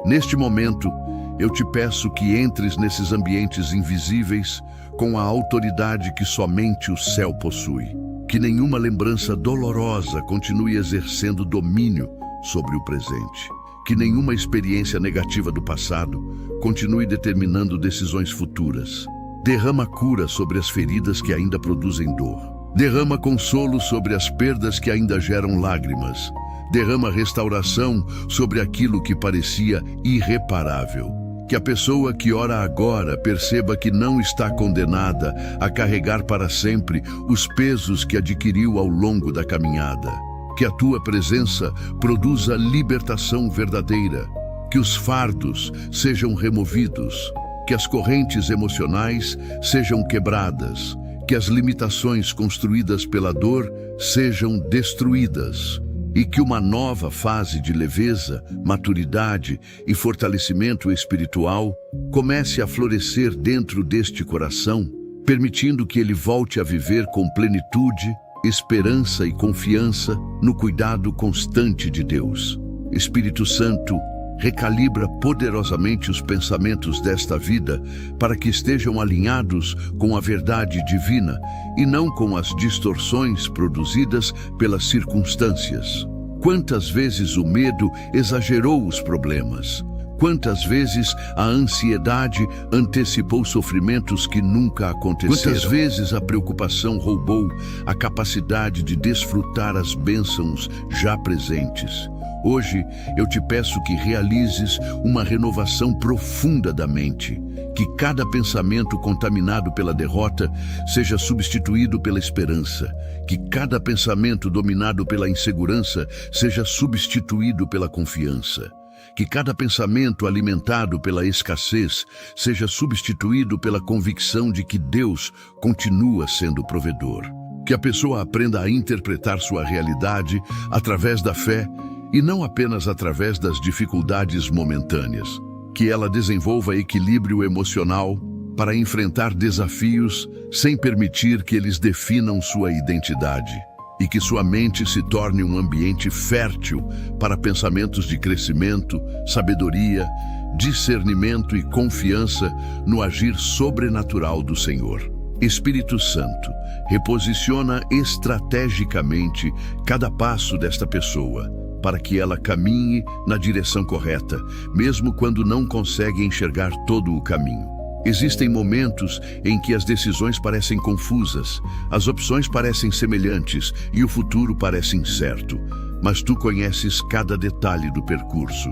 Neste momento, eu te peço que entres nesses ambientes invisíveis com a autoridade que somente o céu possui. Que nenhuma lembrança dolorosa continue exercendo domínio sobre o presente. Que nenhuma experiência negativa do passado continue determinando decisões futuras. Derrama cura sobre as feridas que ainda produzem dor. Derrama consolo sobre as perdas que ainda geram lágrimas. Derrama restauração sobre aquilo que parecia irreparável. Que a pessoa que ora agora perceba que não está condenada a carregar para sempre os pesos que adquiriu ao longo da caminhada. Que a tua presença produza libertação verdadeira. Que os fardos sejam removidos. Que as correntes emocionais sejam quebradas. Que as limitações construídas pela dor sejam destruídas. E que uma nova fase de leveza, maturidade e fortalecimento espiritual comece a florescer dentro deste coração, permitindo que ele volte a viver com plenitude, esperança e confiança no cuidado constante de Deus. Espírito Santo, recalibra poderosamente os pensamentos desta vida para que estejam alinhados com a verdade divina e não com as distorções produzidas pelas circunstâncias. Quantas vezes o medo exagerou os problemas? Quantas vezes a ansiedade antecipou sofrimentos que nunca aconteceram? Quantas vezes a preocupação roubou a capacidade de desfrutar as bênçãos já presentes? Hoje, eu te peço que realizes uma renovação profunda da mente, Que cada pensamento contaminado pela derrota seja substituído pela esperança. Que cada pensamento dominado pela insegurança seja substituído pela confiança. Que cada pensamento alimentado pela escassez seja substituído pela convicção de que Deus continua sendo provedor. Que a pessoa aprenda a interpretar sua realidade através da fé e não apenas através das dificuldades momentâneas. Que ela desenvolva equilíbrio emocional para enfrentar desafios sem permitir que eles definam sua identidade. E que sua mente se torne um ambiente fértil para pensamentos de crescimento, sabedoria, discernimento e confiança no agir sobrenatural do Senhor. Espírito Santo, reposiciona estrategicamente cada passo desta pessoa, para que ela caminhe na direção correta, mesmo quando não consegue enxergar todo o caminho. Existem momentos em que as decisões parecem confusas, as opções parecem semelhantes e o futuro parece incerto. Mas tu conheces cada detalhe do percurso.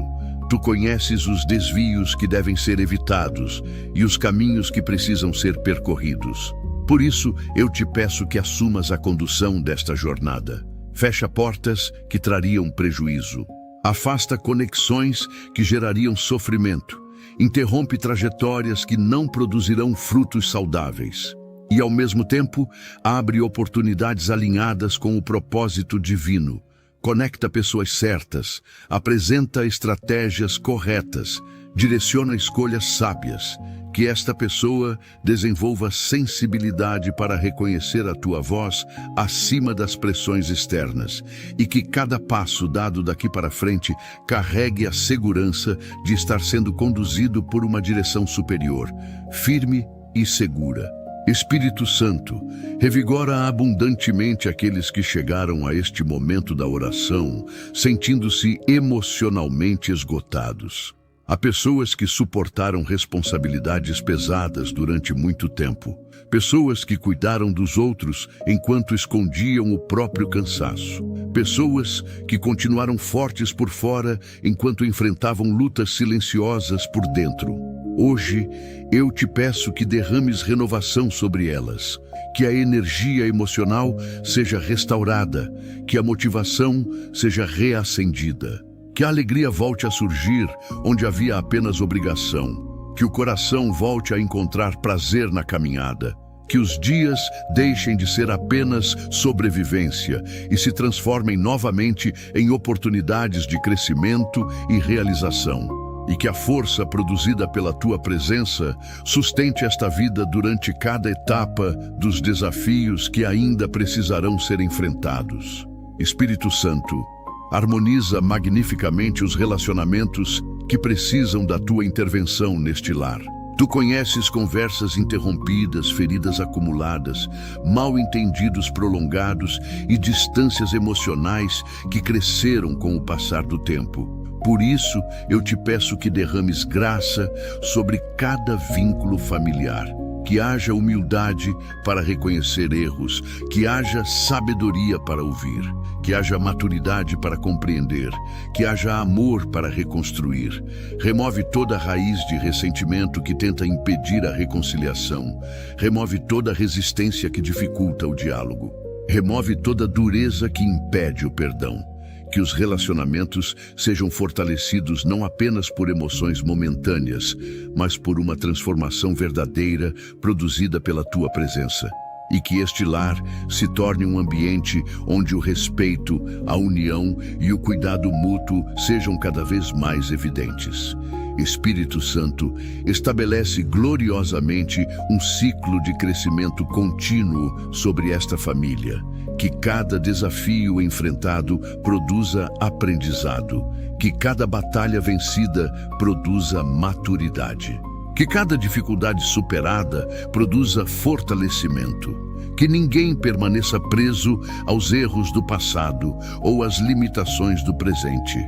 Tu conheces os desvios que devem ser evitados e os caminhos que precisam ser percorridos. Por isso, eu te peço que assumas a condução desta jornada. Fecha portas que trariam prejuízo. Afasta conexões que gerariam sofrimento. Interrompe trajetórias que não produzirão frutos saudáveis. E, ao mesmo tempo, abre oportunidades alinhadas com o propósito divino. Conecta pessoas certas, apresenta estratégias corretas, direciona escolhas sábias. Que esta pessoa desenvolva sensibilidade para reconhecer a tua voz acima das pressões externas e que cada passo dado daqui para frente carregue a segurança de estar sendo conduzido por uma direção superior, firme e segura. Espírito Santo, revigora abundantemente aqueles que chegaram a este momento da oração, sentindo-se emocionalmente esgotados. Há pessoas que suportaram responsabilidades pesadas durante muito tempo. Pessoas que cuidaram dos outros enquanto escondiam o próprio cansaço. Pessoas que continuaram fortes por fora enquanto enfrentavam lutas silenciosas por dentro. Hoje, eu te peço que derrames renovação sobre elas, que a energia emocional seja restaurada, que a motivação seja reacendida. Que a alegria volte a surgir onde havia apenas obrigação. Que o coração volte a encontrar prazer na caminhada. Que os dias deixem de ser apenas sobrevivência e se transformem novamente em oportunidades de crescimento e realização. E que a força produzida pela tua presença sustente esta vida durante cada etapa dos desafios que ainda precisarão ser enfrentados. Espírito Santo, harmoniza magnificamente os relacionamentos que precisam da tua intervenção neste lar. Tu conheces conversas interrompidas, feridas acumuladas, mal-entendidos prolongados e distâncias emocionais que cresceram com o passar do tempo. Por isso, eu te peço que derrames graça sobre cada vínculo familiar. Que haja humildade para reconhecer erros, que haja sabedoria para ouvir, que haja maturidade para compreender, que haja amor para reconstruir. Remove toda raiz de ressentimento que tenta impedir a reconciliação. Remove toda resistência que dificulta o diálogo. Remove toda dureza que impede o perdão. Que os relacionamentos sejam fortalecidos não apenas por emoções momentâneas, mas por uma transformação verdadeira produzida pela tua presença. E que este lar se torne um ambiente onde o respeito, a união e o cuidado mútuo sejam cada vez mais evidentes. Espírito Santo, estabelece gloriosamente um ciclo de crescimento contínuo sobre esta família. Que cada desafio enfrentado produza aprendizado. Que cada batalha vencida produza maturidade. Que cada dificuldade superada produza fortalecimento. Que ninguém permaneça preso aos erros do passado ou às limitações do presente.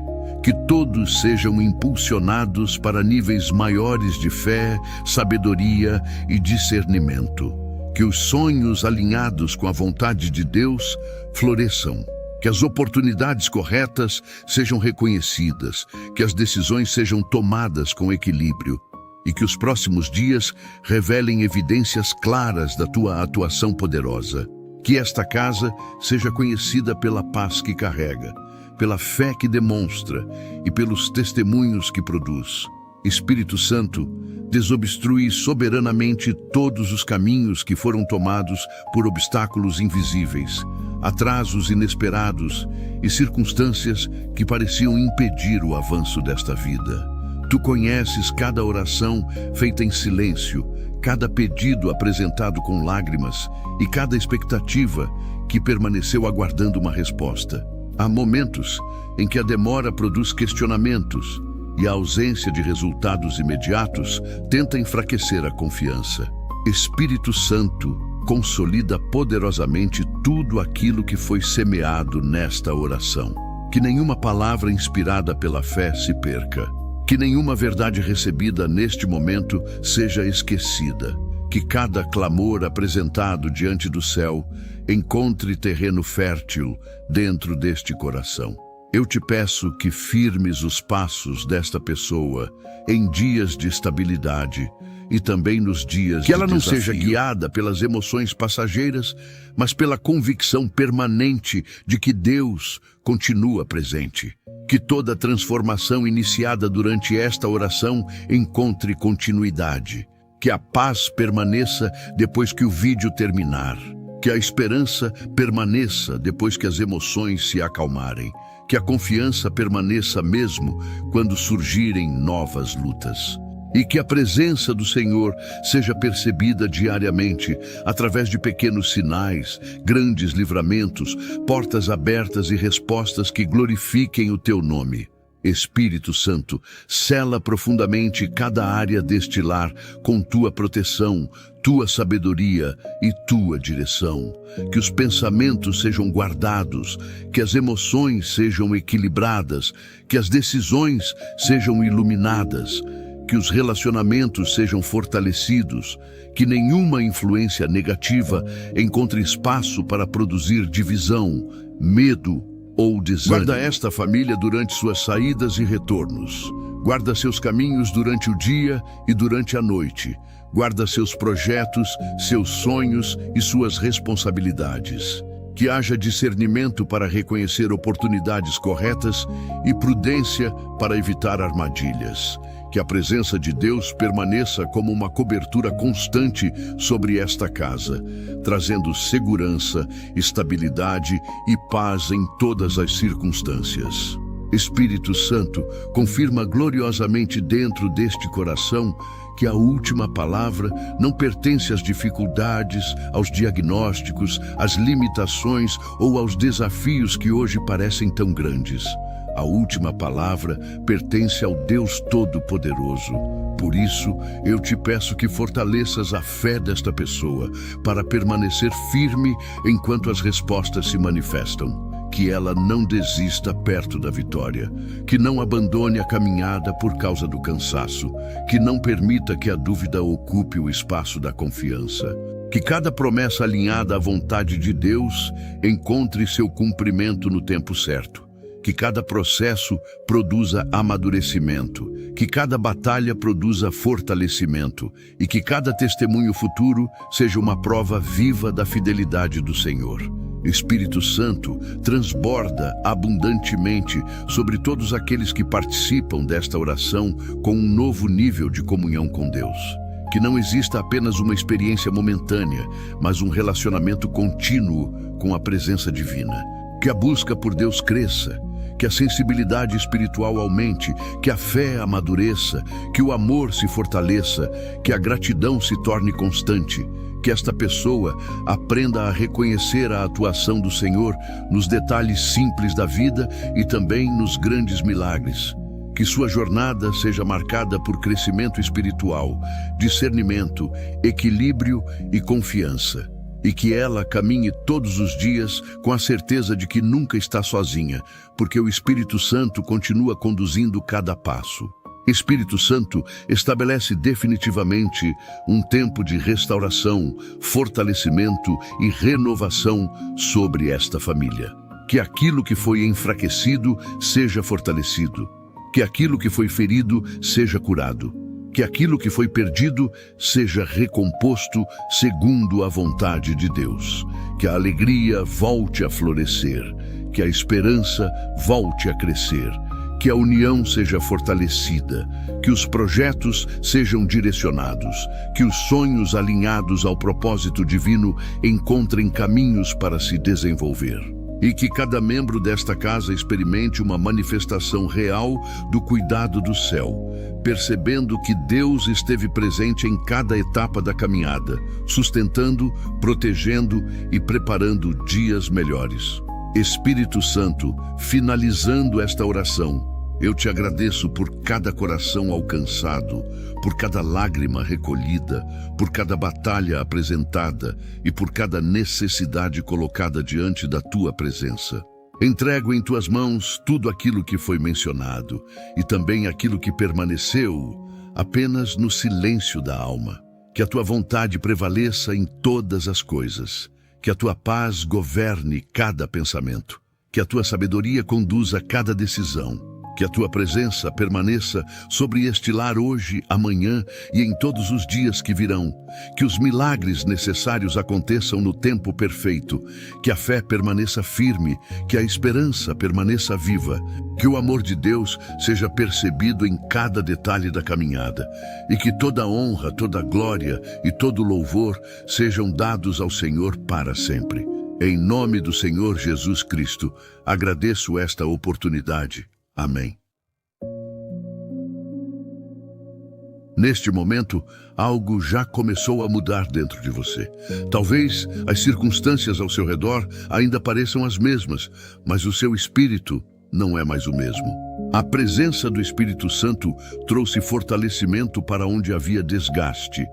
Que todos sejam impulsionados para níveis maiores de fé, sabedoria e discernimento. Que os sonhos alinhados com a vontade de Deus floresçam. Que as oportunidades corretas sejam reconhecidas. Que as decisões sejam tomadas com equilíbrio. e que os próximos dias revelem evidências claras da tua atuação poderosa. Que esta casa seja conhecida pela paz que carrega, pela fé que demonstra e pelos testemunhos que produz. Espírito Santo, desobstrui soberanamente todos os caminhos que foram tomados por obstáculos invisíveis, atrasos inesperados e circunstâncias que pareciam impedir o avanço desta vida. Tu conheces cada oração feita em silêncio, cada pedido apresentado com lágrimas e cada expectativa que permaneceu aguardando uma resposta. Há momentos em que a demora produz questionamentos e a ausência de resultados imediatos tenta enfraquecer a confiança. Espírito Santo, consolida poderosamente tudo aquilo que foi semeado nesta oração. Que nenhuma palavra inspirada pela fé se perca. Que nenhuma verdade recebida neste momento seja esquecida. Que cada clamor apresentado diante do céu encontre terreno fértil dentro deste coração. Eu te peço que firmes os passos desta pessoa em dias de estabilidade e também nos dias de desafio. Que ela não seja guiada pelas emoções passageiras, mas pela convicção permanente de que Deus continua presente. Que toda transformação iniciada durante esta oração encontre continuidade. Que a paz permaneça depois que o vídeo terminar. Que a esperança permaneça depois que as emoções se acalmarem. Que a confiança permaneça mesmo quando surgirem novas lutas. E que a presença do Senhor seja percebida diariamente através de pequenos sinais, grandes livramentos, portas abertas e respostas que glorifiquem o teu nome. Espírito Santo, sela profundamente cada área deste lar com tua proteção, tua sabedoria e tua direção. Que os pensamentos sejam guardados, que as emoções sejam equilibradas, que as decisões sejam iluminadas, que os relacionamentos sejam fortalecidos, que nenhuma influência negativa encontre espaço para produzir divisão, medo ou desânimo. Guarda esta família durante suas saídas e retornos. Guarda seus caminhos durante o dia e durante a noite. Guarda seus projetos, seus sonhos e suas responsabilidades. Que haja discernimento para reconhecer oportunidades corretas e prudência para evitar armadilhas. Que a presença de Deus permaneça como uma cobertura constante sobre esta casa, trazendo segurança, estabilidade e paz em todas as circunstâncias. Espírito Santo, confirma gloriosamente dentro deste coração que a última palavra não pertence às dificuldades, aos diagnósticos, às limitações ou aos desafios que hoje parecem tão grandes. A última palavra pertence ao Deus Todo-Poderoso. Por isso, eu te peço que fortaleças a fé desta pessoa para permanecer firme enquanto as respostas se manifestam. Que ela não desista perto da vitória, que não abandone a caminhada por causa do cansaço, que não permita que a dúvida ocupe o espaço da confiança. Que cada promessa alinhada à vontade de Deus encontre seu cumprimento no tempo certo. Que cada processo produza amadurecimento, que cada batalha produza fortalecimento e que cada testemunho futuro seja uma prova viva da fidelidade do Senhor. Espírito Santo, transborda abundantemente sobre todos aqueles que participam desta oração com um novo nível de comunhão com Deus. Que não exista apenas uma experiência momentânea, mas um relacionamento contínuo com a presença divina. Que a busca por Deus cresça, que a sensibilidade espiritual aumente, que a fé amadureça, que o amor se fortaleça, que a gratidão se torne constante, que esta pessoa aprenda a reconhecer a atuação do Senhor nos detalhes simples da vida e também nos grandes milagres. Que sua jornada seja marcada por crescimento espiritual, discernimento, equilíbrio e confiança. E que ela caminhe todos os dias com a certeza de que nunca está sozinha, porque o Espírito Santo continua conduzindo cada passo. Espírito Santo, estabelece definitivamente um tempo de restauração, fortalecimento e renovação sobre esta família. Que aquilo que foi enfraquecido seja fortalecido, que aquilo que foi ferido seja curado, que aquilo que foi perdido seja recomposto segundo a vontade de Deus, que a alegria volte a florescer, que a esperança volte a crescer, que a união seja fortalecida, que os projetos sejam direcionados, que os sonhos alinhados ao propósito divino encontrem caminhos para se desenvolver. E que cada membro desta casa experimente uma manifestação real do cuidado do céu, percebendo que Deus esteve presente em cada etapa da caminhada, sustentando, protegendo e preparando dias melhores. Espírito Santo, finalizando esta oração, eu te agradeço por cada coração alcançado, por cada lágrima recolhida, por cada batalha apresentada e por cada necessidade colocada diante da tua presença. Entrego em tuas mãos tudo aquilo que foi mencionado e também aquilo que permaneceu apenas no silêncio da alma. Que a tua vontade prevaleça em todas as coisas. Que a tua paz governe cada pensamento, que a tua sabedoria conduza cada decisão, que a tua presença permaneça sobre este lar hoje, amanhã e em todos os dias que virão, que os milagres necessários aconteçam no tempo perfeito, que a fé permaneça firme, que a esperança permaneça viva, que o amor de Deus seja percebido em cada detalhe da caminhada e que toda honra, toda glória e todo louvor sejam dados ao Senhor para sempre. Em nome do Senhor Jesus Cristo, agradeço esta oportunidade. Amém. Neste momento, algo já começou a mudar dentro de você. Talvez as circunstâncias ao seu redor ainda pareçam as mesmas, mas o seu espírito não é mais o mesmo. A presença do Espírito Santo trouxe fortalecimento para onde havia desgaste,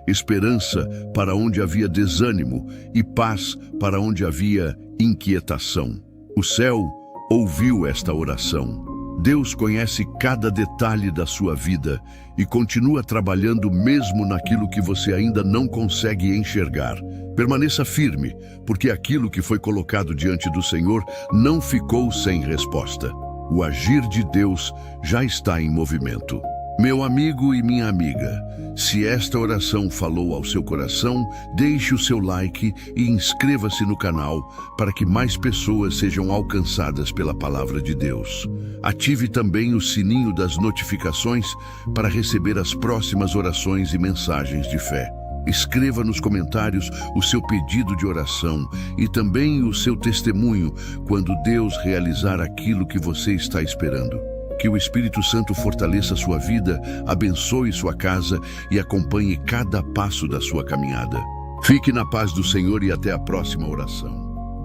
esperança para onde havia desânimo e paz para onde havia inquietação. O céu ouviu esta oração. Deus conhece cada detalhe da sua vida e continua trabalhando mesmo naquilo que você ainda não consegue enxergar. Permaneça firme, porque aquilo que foi colocado diante do Senhor não ficou sem resposta. O agir de Deus já está em movimento. Meu amigo e minha amiga, se esta oração falou ao seu coração, deixe o seu like e inscreva-se no canal para que mais pessoas sejam alcançadas pela palavra de Deus. Ative também o sininho das notificações para receber as próximas orações e mensagens de fé. Escreva nos comentários o seu pedido de oração e também o seu testemunho quando Deus realizar aquilo que você está esperando. Que o Espírito Santo fortaleça sua vida, abençoe sua casa e acompanhe cada passo da sua caminhada. Fique na paz do Senhor e até a próxima oração.